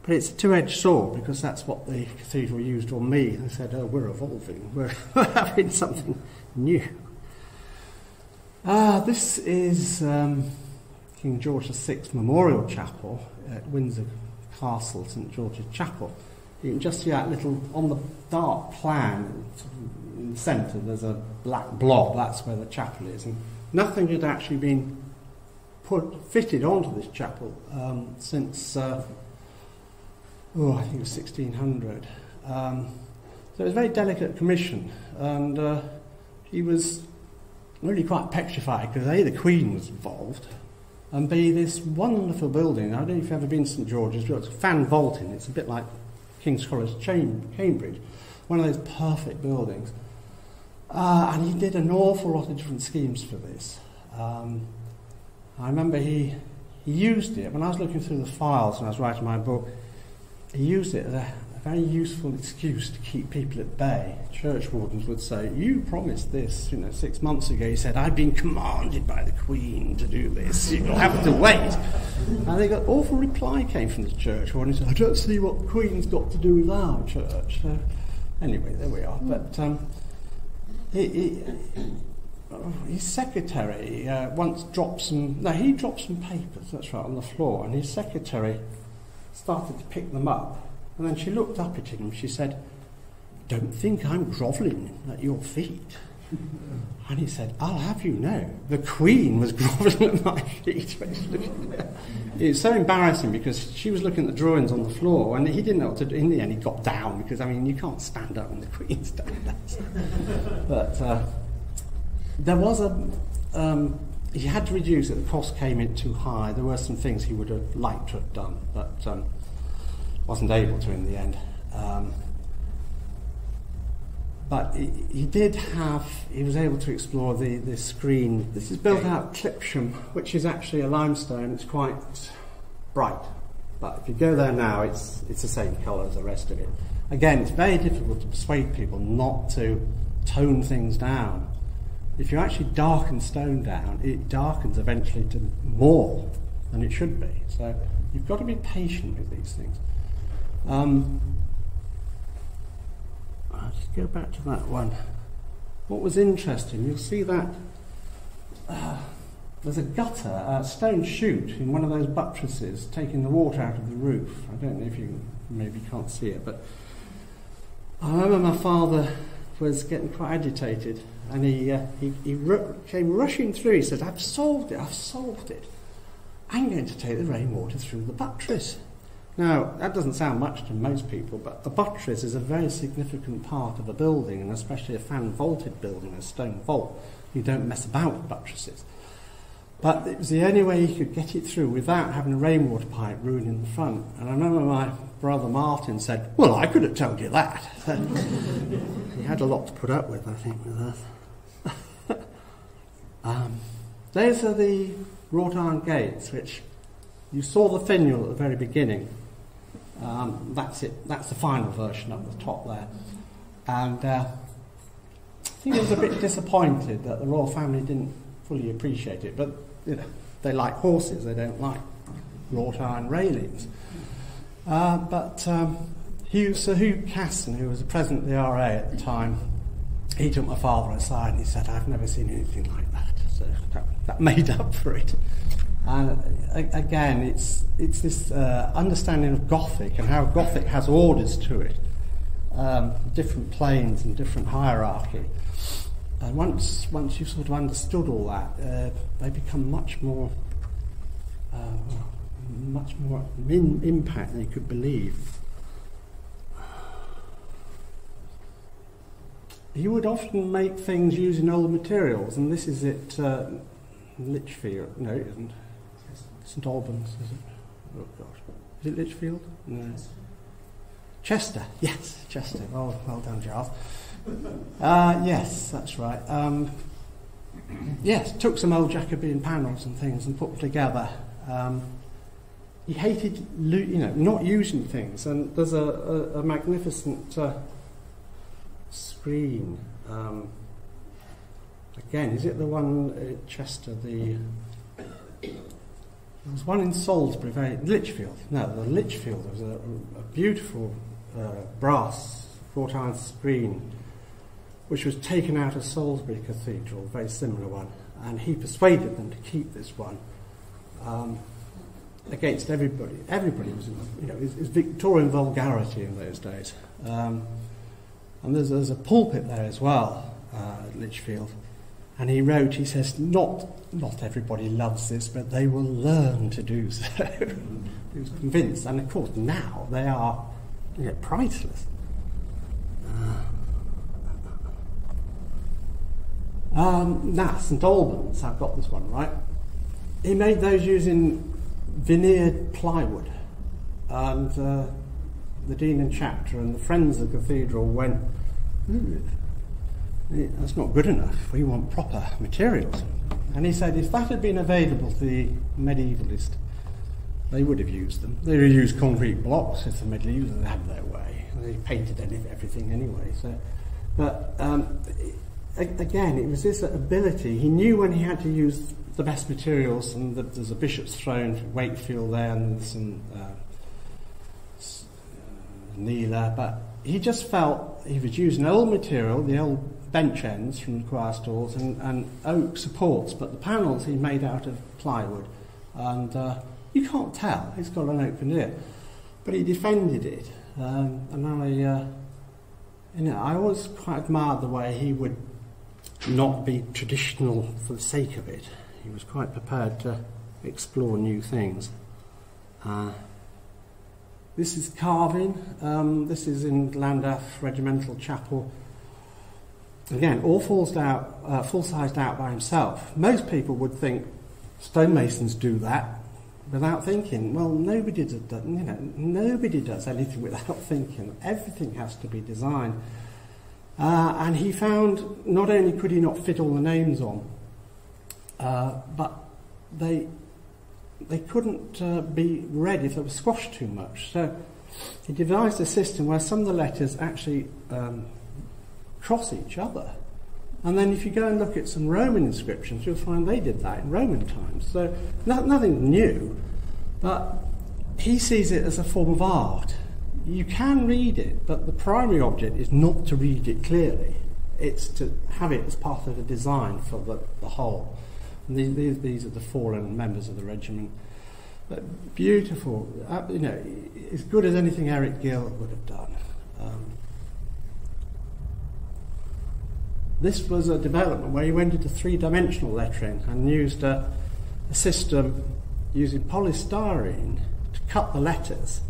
But it's a two-edged sword, because that's what the cathedral used on me. They said, oh, we're evolving. We're having something new. This is King George VI Memorial Chapel at Windsor Castle, St George's Chapel. You can just see that little, on the dark plan, in the centre, there's a black blob. That's where the chapel is. And nothing had actually been fitted onto this chapel since, I think it was 1600. So it was a very delicate commission, and he was really quite petrified because A, the Queen was involved, and B, this wonderful building. I don't know if you've ever been to St George's, but it's fan vaulting. It's a bit like King's College, Cambridge, one of those perfect buildings. And he did an awful lot of different schemes for this. I remember he used it, when I was looking through the files when I was writing my book, he used it as a very useful excuse to keep people at bay. Church wardens would say, you promised this, 6 months ago. He said, I've been commanded by the Queen to do this. You'll have to wait. And they got awful reply came from the church warden. He said, I don't see what the Queen's got to do with our church. So, anyway, there we are. But his secretary once dropped some papers, that's right, on the floor, and his secretary started to pick them up. And then she looked up at him and she said, don't think I'm grovelling at your feet. And he said, I'll have you know, the Queen was grovelling at my feet. It was so embarrassing because she was looking at the drawings on the floor and he didn't know what to do. In the end, he got down because, I mean, you can't stand up when the Queen's down there. But there was he had to reduce it. The cost came in too high. There were some things he would have liked to have done, but wasn't able to in the end. But he was able to explore the screen. This is built out of Clipsham, which is actually a limestone. It's quite bright. But if you go there now, it's the same colour as the rest of it. Again, it's very difficult to persuade people not to tone things down. If you actually darken stone down, it darkens eventually to more than it should be. So you've got to be patient with these things. I'll just go back to that one. What was interesting, you'll see that there's a gutter, a stone chute in one of those buttresses taking the water out of the roof. I don't know if you maybe can't see it, but I remember my father was getting quite agitated and he came rushing through. He said, I've solved it. I'm going to take the rainwater through the buttress. Now, that doesn't sound much to most people, but a buttress is a very significant part of a building, and especially a fan-vaulted building, a stone vault. You don't mess about with buttresses. But it was the only way he could get it through without having a rainwater pipe ruining the front. And I remember my brother Martin said, well, I could have told you that. He had a lot to put up with, I think, with that. Those are the wrought iron gates, which you saw the finial at the very beginning. That's it. That's the final version up the top there. And I think he was a bit disappointed that the royal family didn't fully appreciate it. But you know, they like horses; they don't like wrought iron railings. Sir Hugh Casson, who was the president of the RA at the time, he took my father aside and he said, "I've never seen anything like that." So that made up for it. Again, it's this understanding of Gothic and how Gothic has orders to it, different planes and different hierarchy. And once you've sort of understood all that, they become much more impact than you could believe. He would often make things using old materials, and this is it. Lichfield? No, it isn't. St Albans, is it? Oh gosh, is it Lichfield? No. Chester, yes, Chester. Oh, well done, Charles. Yes, that's right. Yes, took some old Jacobean panels and things and put them together. He hated, not using things. And there's a magnificent screen. Again, is it the one at Chester? There was one in Salisbury, Lichfield. No, the Lichfield. There was a beautiful brass wrought iron screen which was taken out of Salisbury Cathedral, a very similar one, and he persuaded them to keep this one against everybody. Everybody was, it was Victorian vulgarity in those days. And there's a pulpit there as well at Lichfield. And he wrote, he says, not everybody loves this, but they will learn to do so. He was convinced. And of course, now they are priceless. Now, St Albans, I've got this one right. He made those using veneered plywood. And the Deane and Chapter and the Friends of the Cathedral went, that's not good enough, we want proper materials. And he said if that had been available to the medievalist, they would have used them. They would have used concrete blocks if the medievalists had their way. They painted everything anyway. So, but again, it was this ability. He knew when he had to use the best materials, and there's a bishop's throne from Wakefield there, and there's some Neela, but he just felt he was using old material, the old bench ends from the choir stalls, and oak supports, but the panels he made out of plywood, and you can't tell, it's got an oak veneer, but he defended it, and I always quite admired the way he would not be traditional for the sake of it. He was quite prepared to explore new things. This is carving. This is in Llandaff Regimental Chapel. Again, all full-sized out by himself. Most people would think stonemasons do that without thinking. Well, nobody does, nobody does anything without thinking. Everything has to be designed. And he found not only could he not fit all the names on, but they couldn't be read if they were squashed too much. So he devised a system where some of the letters actually cross each other. And then if you go and look at some Roman inscriptions, you'll find they did that in Roman times. So nothing new, but he sees it as a form of art. You can read it, but the primary object is not to read it clearly. It's to have it as part of the design for the whole. And these are the fallen members of the regiment. But beautiful, as good as anything Eric Gill would have done. This was a development where he went into three-dimensional lettering and used a system using polystyrene to cut the letters.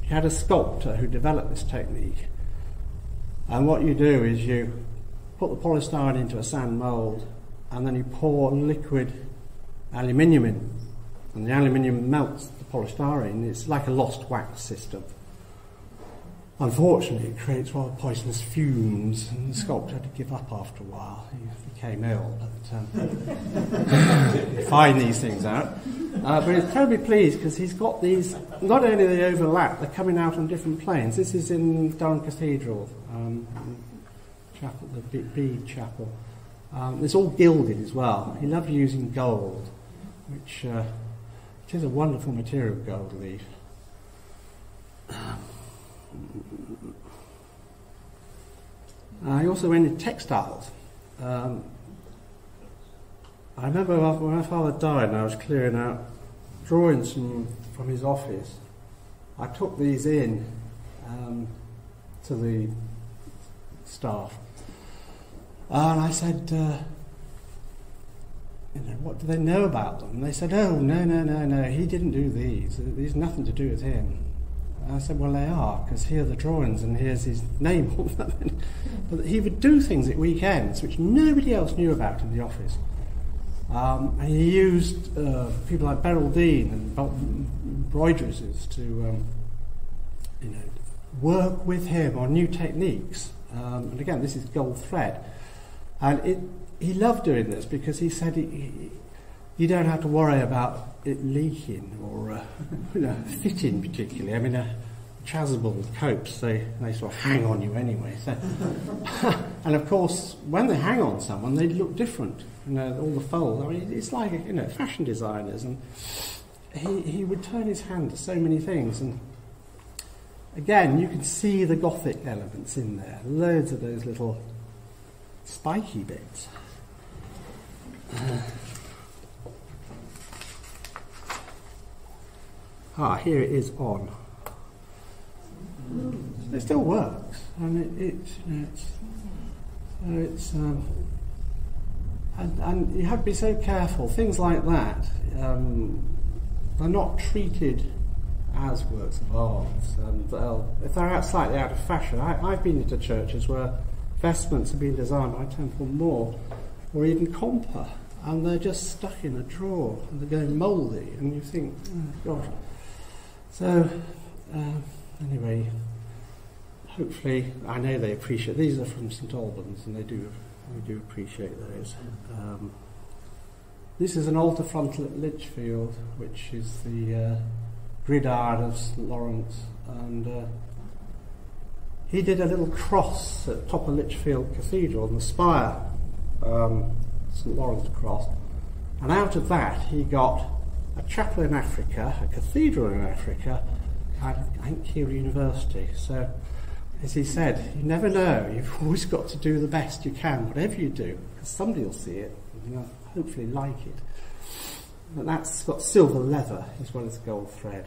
He had a sculptor who developed this technique. And what you do is you put the polystyrene into a sand mould, and then you pour liquid aluminium in, and the aluminium melts the polystyrene. It's like a lost wax system. Unfortunately, it creates rather poisonous fumes, and the sculptor had to give up after a while. He became ill, but you find these things out. But he's terribly pleased because he's got these, not only they overlap, they're coming out on different planes. This is in Durham Cathedral, chapel, the Bede Chapel. It's all gilded as well. He loved using gold, which it is a wonderful material, gold leaf. He also went into textiles. I remember when my father died and I was clearing out drawings from his office, I took these in to the staff. And I said, what do they know about them? And they said, oh, no, he didn't do these. These nothing to do with him. And I said, well, they are, because here are the drawings and here's his name on them. But he would do things at weekends which nobody else knew about in the office. And he used people like Deane and embroiderers to work with him on new techniques. And again, this is gold thread. And he loved doing this because he said you don't have to worry about it leaking or fitting particularly. I mean, chasuble copes, they sort of hang on you anyway. So and of course, when they hang on someone, they look different. All the folds. I mean, it's like fashion designers, and he would turn his hand to so many things. And again, you can see the Gothic elements in there. Loads of those little spiky bits. Here it is on. It still works, and and you have to be so careful. Things like that, they're not treated as works of art. If they're slightly out of fashion, I've been into churches where vestments have been designed by Temple Moore or even Compa, and they're just stuck in a drawer and they're going mouldy, and you think, oh gosh. So anyway, hopefully, I know they appreciate. These are from St Albans, and they do appreciate those. This is an altar frontal at Lichfield, which is the gridiron of St Lawrence, and he did a little cross at the top of Lichfield Cathedral on the spire, St Lawrence cross, and out of that he got a chapel in Africa, a cathedral in Africa, and Keele University. So, as he said, you never know. You've always got to do the best you can, whatever you do, because somebody will see it and you'll hopefully like it. But that's got silver leather as well as gold thread.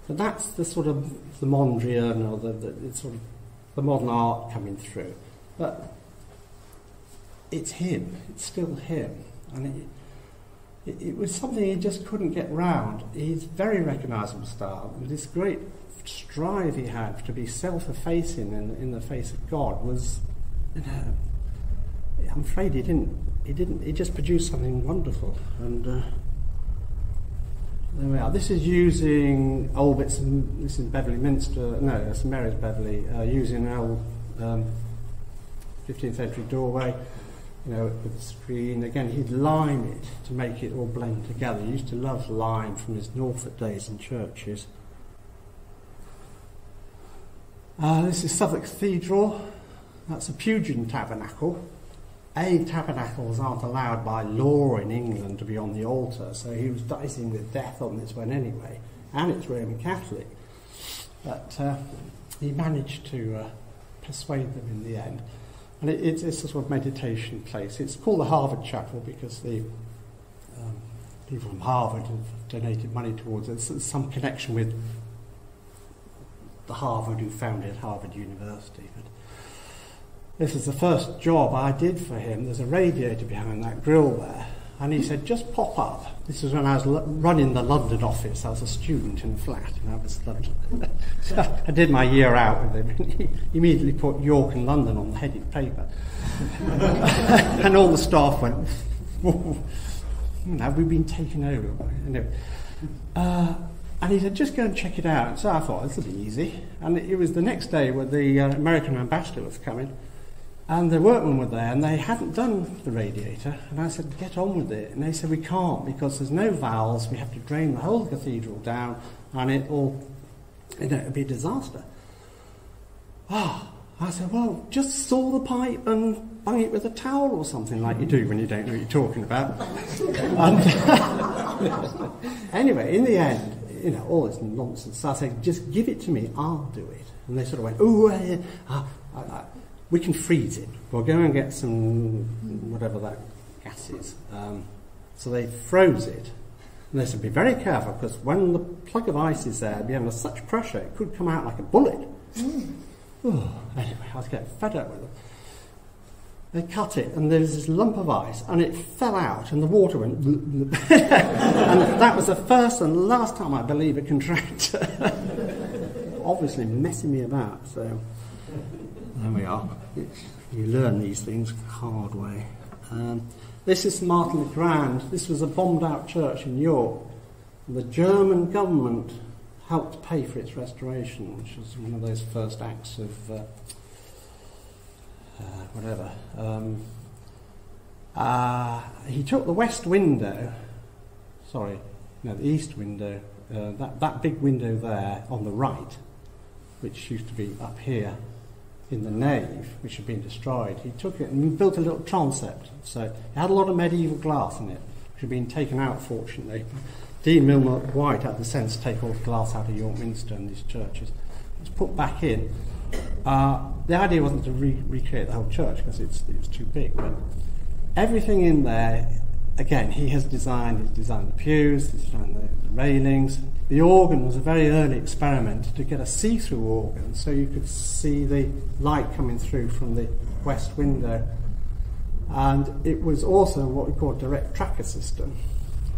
So that's the sort of the Mondrian or the sort of the modern art coming through. But it's him. It's still him. And it was something he just couldn't get round. He's very recognisable style. This great strive he had to be self-effacing in the face of God was, I'm afraid he just produced something wonderful. And there we are. This is using old bits, this is Beverley Minster, no, St Mary's Beverley, using an old 15th century doorway, with the screen. Again, he'd lime it to make it all blend together. He used to love lime from his Norfolk days in churches. This is Suffolk Cathedral. That's a Pugin tabernacle. Tabernacles aren't allowed by law in England to be on the altar, so he was dicing with death on this one anyway, and it's Roman Catholic. But he managed to persuade them in the end. And it's a sort of meditation place. It's called the Harvard Chapel because the people from Harvard have donated money towards it. There's some connection with the Harvard who founded Harvard University. But this is the first job I did for him. There's a radiator behind that grill there. And he said, just pop up. This was when I was running the London office. I was a student in a flat in London. So I did my year out with him. He immediately put York and London on the headed paper. And all the staff went, have we been taken over? Anyway, and he said, just go and check it out. So I thought, this will be easy. And it was the next day when the American ambassador was coming. And the workmen were there, and they hadn't done the radiator. And I said, get on with it. And they said, we can't, because there's no valves. We have to drain the whole cathedral down, and it'll be a disaster. I said, well, just saw the pipe and bung it with a towel or something like you do when you don't know what you're talking about. Anyway, in the end, all this nonsense. So I said, just give it to me, I'll do it. And they sort of went, we can freeze it. We'll go and get some, whatever that gas is. So they froze it. And they said, be very careful, because when the plug of ice is there, it'll be under such pressure, it could come out like a bullet. Anyway, I was getting fed up with it. They cut it, and there's this lump of ice, and it fell out, and the water went... and that was the first and last time, I believe, a contractor. Obviously messing me about, so... There we are. You learn these things the hard way. This is Martin the Grand. This was a bombed-out church in York. The German government helped pay for its restoration, which was one of those first acts of whatever. He took the west window, the east window, that big window there on the right, which used to be up here, in the nave, which had been destroyed. He took it and built a little transept. So it had a lot of medieval glass in it, which had been taken out, fortunately. Dean Milner White had the sense to take all the glass out of York Minster and these churches. It was put back in. The idea wasn't to recreate the whole church, because it was too big. But everything in there, again, he has designed. He's designed the pews, he's designed the railings. The organ was a very early experiment to get a see-through organ, so you could see the light coming through from the west window. And it was also what we call a direct tracker system.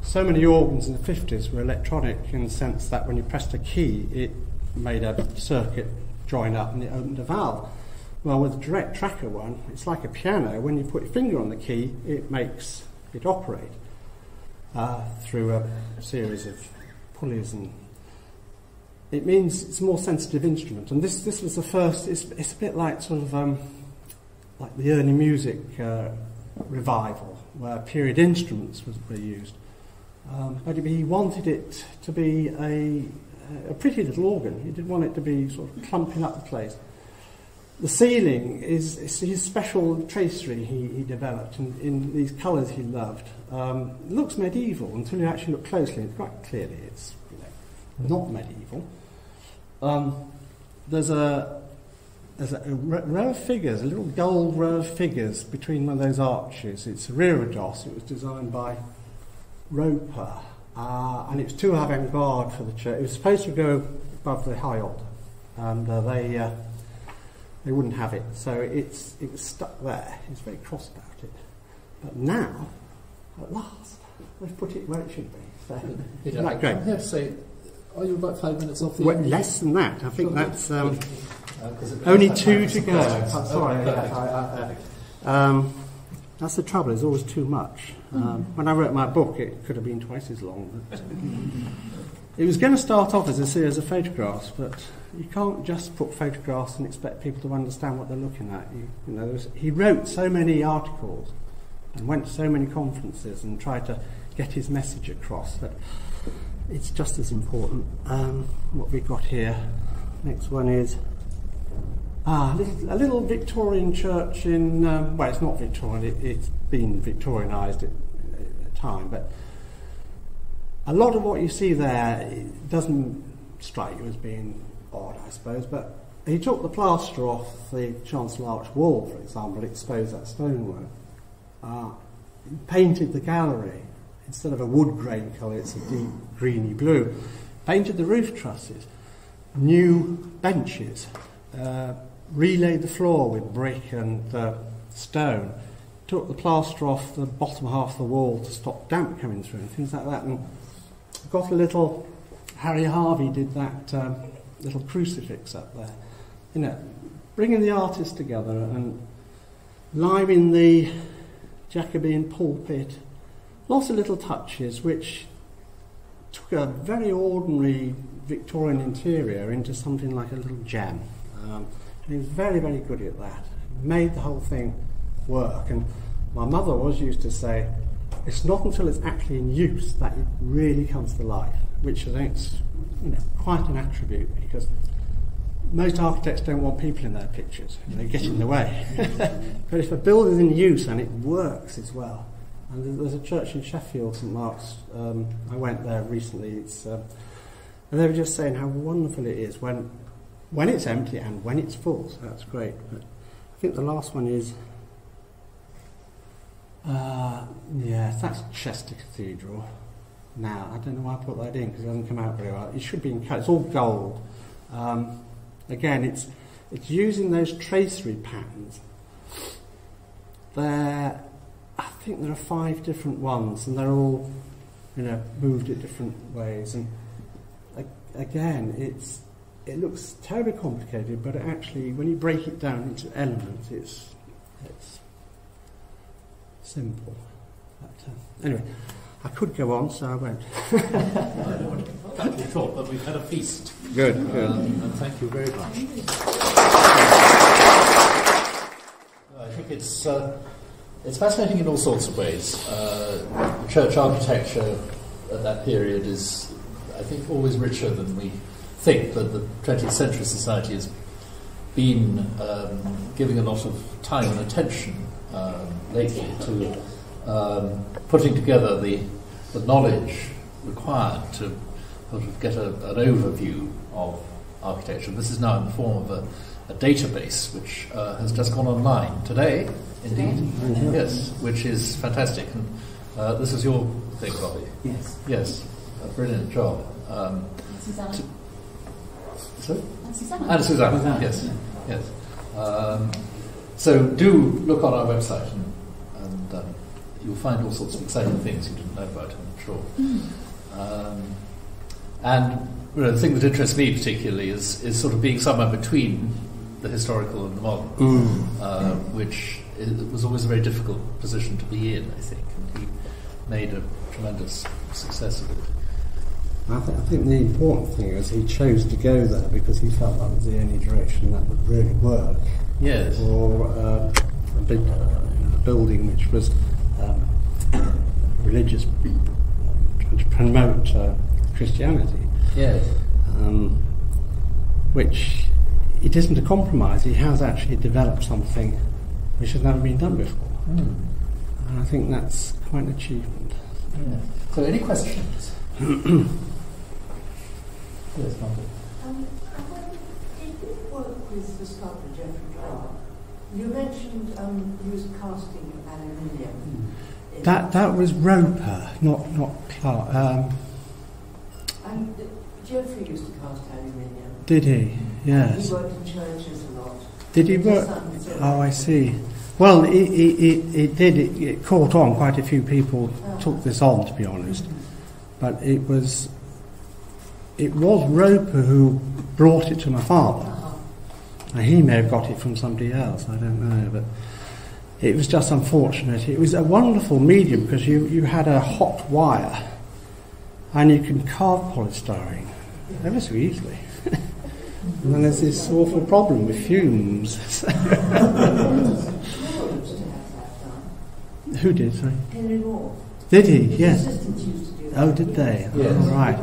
So many organs in the 50s were electronic in the sense that when you pressed a key, it made a circuit join up and it opened a valve. Well, with the direct tracker one, it's like a piano. When you put your finger on the key, it makes it operate through a series of pulleys, and it means it's a more sensitive instrument. And this was the first. It's a bit like sort of like the early music revival, where period instruments were used. But he wanted it to be a pretty little organ. He didn't want it to be sort of clumping up the place. The ceiling is his special tracery he developed in these colours he loved. It looks medieval until you actually look closely. Quite clearly it's not medieval. There's a row of figures, a little gold row of figures between one of those arches. It's Reredos. It was designed by Roper, and it was too avant-garde for the church. It was supposed to go above the high altar, and they wouldn't have it. So it was stuck there. He was very cross about it. But now, at last, they've put it where it should be. So, isn't that great?
I have to say, are you about 5 minutes off the...
Well, less than that. I think that's only 2 to go. Sorry. That's the trouble. There's always too much. When I wrote my book, it could have been twice as long. But, it was going to start off as a series of photographs, but you can't just put photographs and expect people to understand what they're looking at. He wrote so many articles and went to so many conferences and tried to get his message across that it's just as important. What we've got here, next one is a little Victorian church in, well, it's not Victorian, it's been Victorianised at a time, but a lot of what you see there, it doesn't strike you as being odd, I suppose, but he took the plaster off the chancel arch wall, for example, exposed that stonework. He painted the gallery. Instead of a wood grain colour, it's a deep greeny blue. Painted the roof trusses, new benches, relaid the floor with brick and stone, took the plaster off the bottom half of the wall to stop damp coming through and things like that. And got a little, Harry Harvey did that little crucifix up there. You know, bringing the artists together and liming the Jacobean pulpit. Lots of little touches which took a very ordinary Victorian interior into something like a little gem. And he was very, very good at that. Made the whole thing work. And my mother always used to say, it's not until it's actually in use that it really comes to life, which I think is quite an attribute, because most architects don't want people in their pictures. They get in the way. But if a building's in use and it works as well. And there's a church in Sheffield, St Mark's, I went there recently, and they were just saying how wonderful it is when it's empty and when it's full, so that's great. But I think the last one is, yes, that's Chester Cathedral. Now, I don't know why I put that in, because it hasn't come out very well. It should be in colour, it's all gold. Again, it's using those tracery patterns. I think there are 5 different ones, and they're all, moved in different ways. And again, it looks terribly complicated, but actually, when you break it down into elements, it's simple. But, anyway, I could go on, so I won't.
I don't want to cut you short, but we've had a feast.
Good.
And thank you very much. I think it's fascinating in all sorts of ways. Church architecture at that period is, I think, always richer than we think. That the 20th century society has been giving a lot of time and attention lately to putting together the knowledge required to sort of get an overview of architecture. This is now in the form of a database which has just gone online today. Indeed, yes, which is fantastic. And this is your thing, Bobby. Yes, a brilliant job.
Susanna.
Sorry?
And
Susanna. Yes. So do look on our website, and you'll find all sorts of exciting things you didn't know about, I'm sure. And the thing that interests me particularly is sort of being somewhere between the historical and the modern, which it was always a very difficult position to be in, I think, and he made a tremendous success of it.
I think the important thing is he chose to go there because he felt that was the only direction that would really work.
Yes.
For a big building which was religious, trying to promote Christianity.
Yes.
Which it isn't a compromise. He has actually developed something which has never been done before. And I think that's quite an achievement.
Yeah. So any questions? Yes, Margaret.
Did you work with the sculptor Geoffrey Clark? You mentioned he was casting aluminium.
That was Roper, not Clark.
And Geoffrey used to cast aluminium.
Did he? Yes.
He worked in churches a lot.
Did he work? Oh, I see. Well, it did. It caught on. Quite a few people took this on, to be honest. But it was Roper who brought it to my father. Now, he may have got it from somebody else. I don't know, but it was just unfortunate. It was a wonderful medium because you had a hot wire, and you can carve polystyrene ever so easily. And then there's this awful problem with fumes. Who did, sorry?
Henry Moore.
Did he? Yes.
Assistants used to do that.
Oh, did they?
Yes.
Oh, right.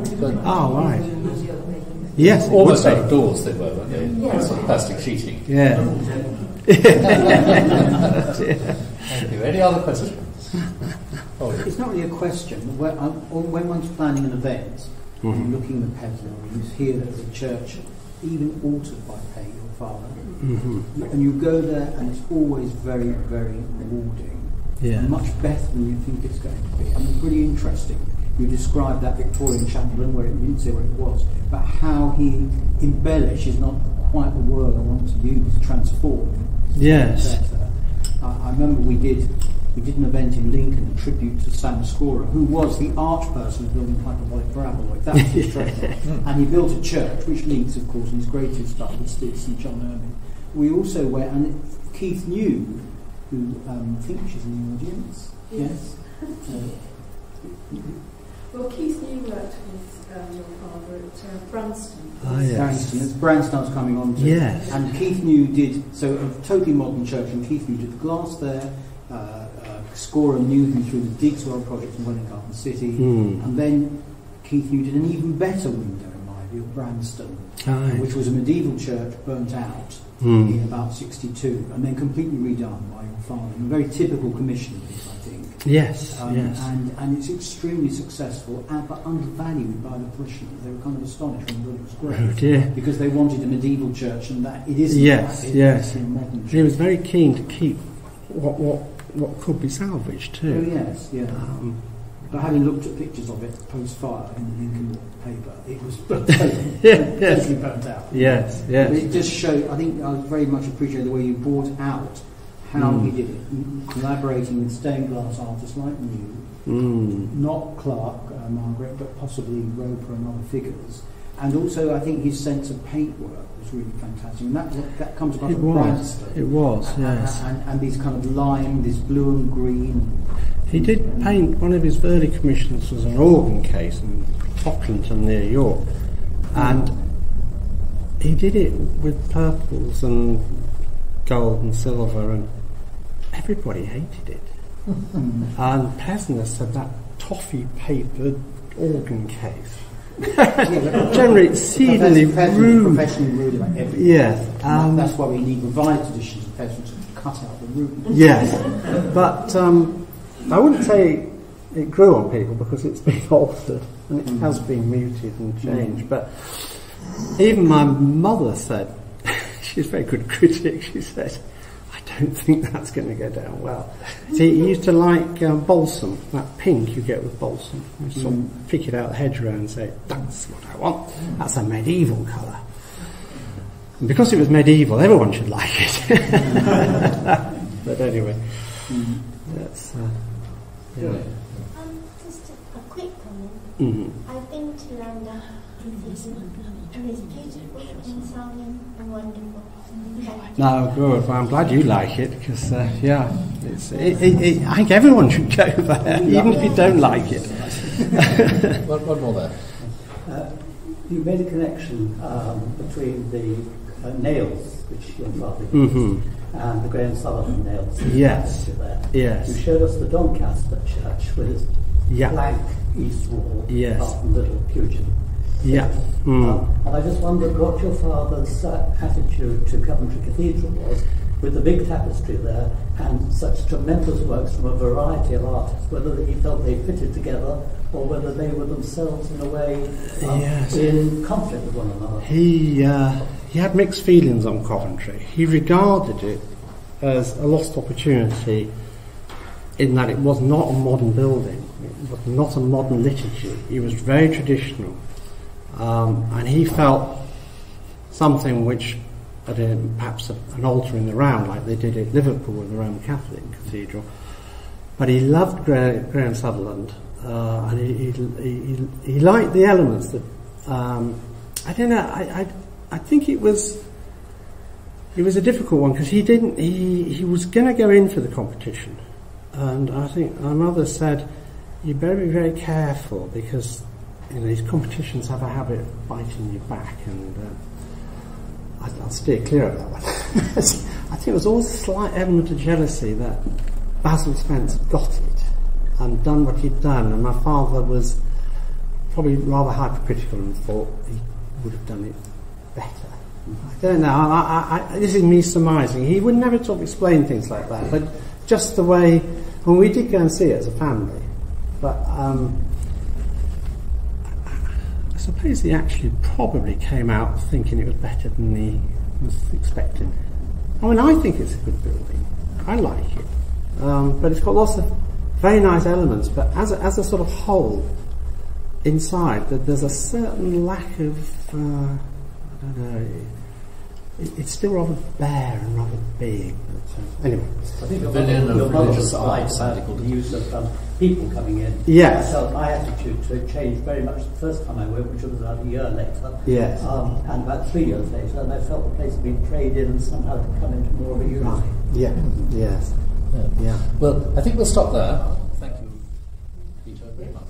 Oh, right. Yes, it
Almost
would be.
outdoors they were, weren't they?
Yes.
Sort of plastic sheeting.
Yeah.
Thank you. Any other questions? Oh,
It's not really a question. When one's planning an event, and looking at the Pedlar, you hear that the church, even altered by your father, and you go there, and it's always very, very rewarding.
Yeah.
Much better than you think it's going to be. And it's really interesting. You described that Victorian chapel, where you didn't say what it was, but how he embellished is not quite the word I want to use. Transform.
Yes.
Better. I remember we did an event in Lincoln, a tribute to Sam Scorer, who was the arch person of building hyperbolic Braddell. That was his treasure. And he built a church, which links, of course, in his greatest stuff with St John Ermine. We also went, and Keith New, who I think she's in the audience. Yes.
Well, Keith New worked with your father at Branston.
Ah, yes.
Branston's coming on to.
Yes.
And Keith New did, so a totally modern church, and Keith New did the glass there. Scorer knew him through the Digswell project in Welling Garden City. And then Keith New did an even better window, in my view, at Branston, which was a medieval church burnt out in about 62, and then completely redone by your father. A very typical commission piece, I think.
Yes, yes.
And it's extremely successful, but undervalued by the parishioners. They were kind of astonished when it was great.
Oh dear.
Because they wanted a medieval church, and that it isn't.
Yes,
that.
yes.
It's a modern church.
He was very keen to keep what could be salvaged
Oh,
too.
yes, yeah. But having looked at pictures of it post-fire in the Lincoln paper, it was totally burnt out.
Yes,
But
yes.
it just showed, I think I very much appreciate the way you brought out how he did it, collaborating with stained glass artists like you, not Clark, Margaret, but possibly Roper and other figures. And also, I think his sense of paintwork was really fantastic. And that comes across from Branston.
It was, yes.
And these kind of lime, this blue and green.
He did paint, one of his early commissions was an organ case in Pocklington near York. And he did it with purples and gold and silver, and everybody hated it. And peasants had that toffee papered organ case. Generally exceedingly rude.
Professionally rude like everything.
Yes.
That's why we need revised editions of peasants to cut out the rude.
Yes. But I wouldn't say it grew on people because it's been altered and it has been muted and changed. But even my mother said, she's a very good critic, she said, I don't think that's going to go down well. See, he used to like balsam, that pink you get with balsam. You sort of pick it out the hedgerow and say, that's what I want. That's a medieval colour. And because it was medieval, everyone should like it. But anyway, that's...
Just a quick comment. I've been to Llandaff Cathedral, and it's beautiful and sounding and wonderful.
No, good. Well, I'm glad you like it because, yeah, I think everyone should go there, even if you don't like it.
One more there.
You made a connection between the nails, which your father used, and the Graham Sullivan nails.
Yes.
There.
Yes.
You showed us the Doncaster church with its blank east wall, apart from little Pugin.
Yeah.
And I just wondered what your father's attitude to Coventry Cathedral was, with the big tapestry there and such tremendous works from a variety of artists, whether he felt they fitted together or whether they were themselves in a way in conflict with one another.
He had mixed feelings on Coventry. He regarded it as a lost opportunity in that it was not a modern building, it was not a modern liturgy, it was very traditional. And he felt something which perhaps an altar in the round like they did at Liverpool with the Roman Catholic Cathedral. But he loved Graham Sutherland, and he liked the elements that I don't know. I think it was a difficult one because he was going to go in for the competition, and I think my mother said, "You better be very careful because these competitions have a habit of biting you back, and I'll steer clear of that one." I think there was always a slight element of jealousy that Basil Spence got it and done what he'd done, and my father was probably rather hypercritical and thought he would have done it better. I don't know. This is me surmising. He would never explain things like that, but just the way. When we did go and see it as a family, but I suppose he actually probably came out thinking it was better than he was expecting. I mean, I think it's a good building. I like it. But it's got lots of very nice elements, but as a sort of whole inside, there's a certain lack of, I don't know, it's still rather bare and rather big. But, anyway.
I think
your religious art,
the use of people coming in.
Yes.
I felt my attitude to it changed very much the first time I went, which was about a year later.
Yes.
And about 3 years later, and I felt the place had been prayed in and somehow had come into more of a unity.
Right. Yeah. Yes. Yeah.
Well, I think we'll stop there. Thank you, Peter, very much.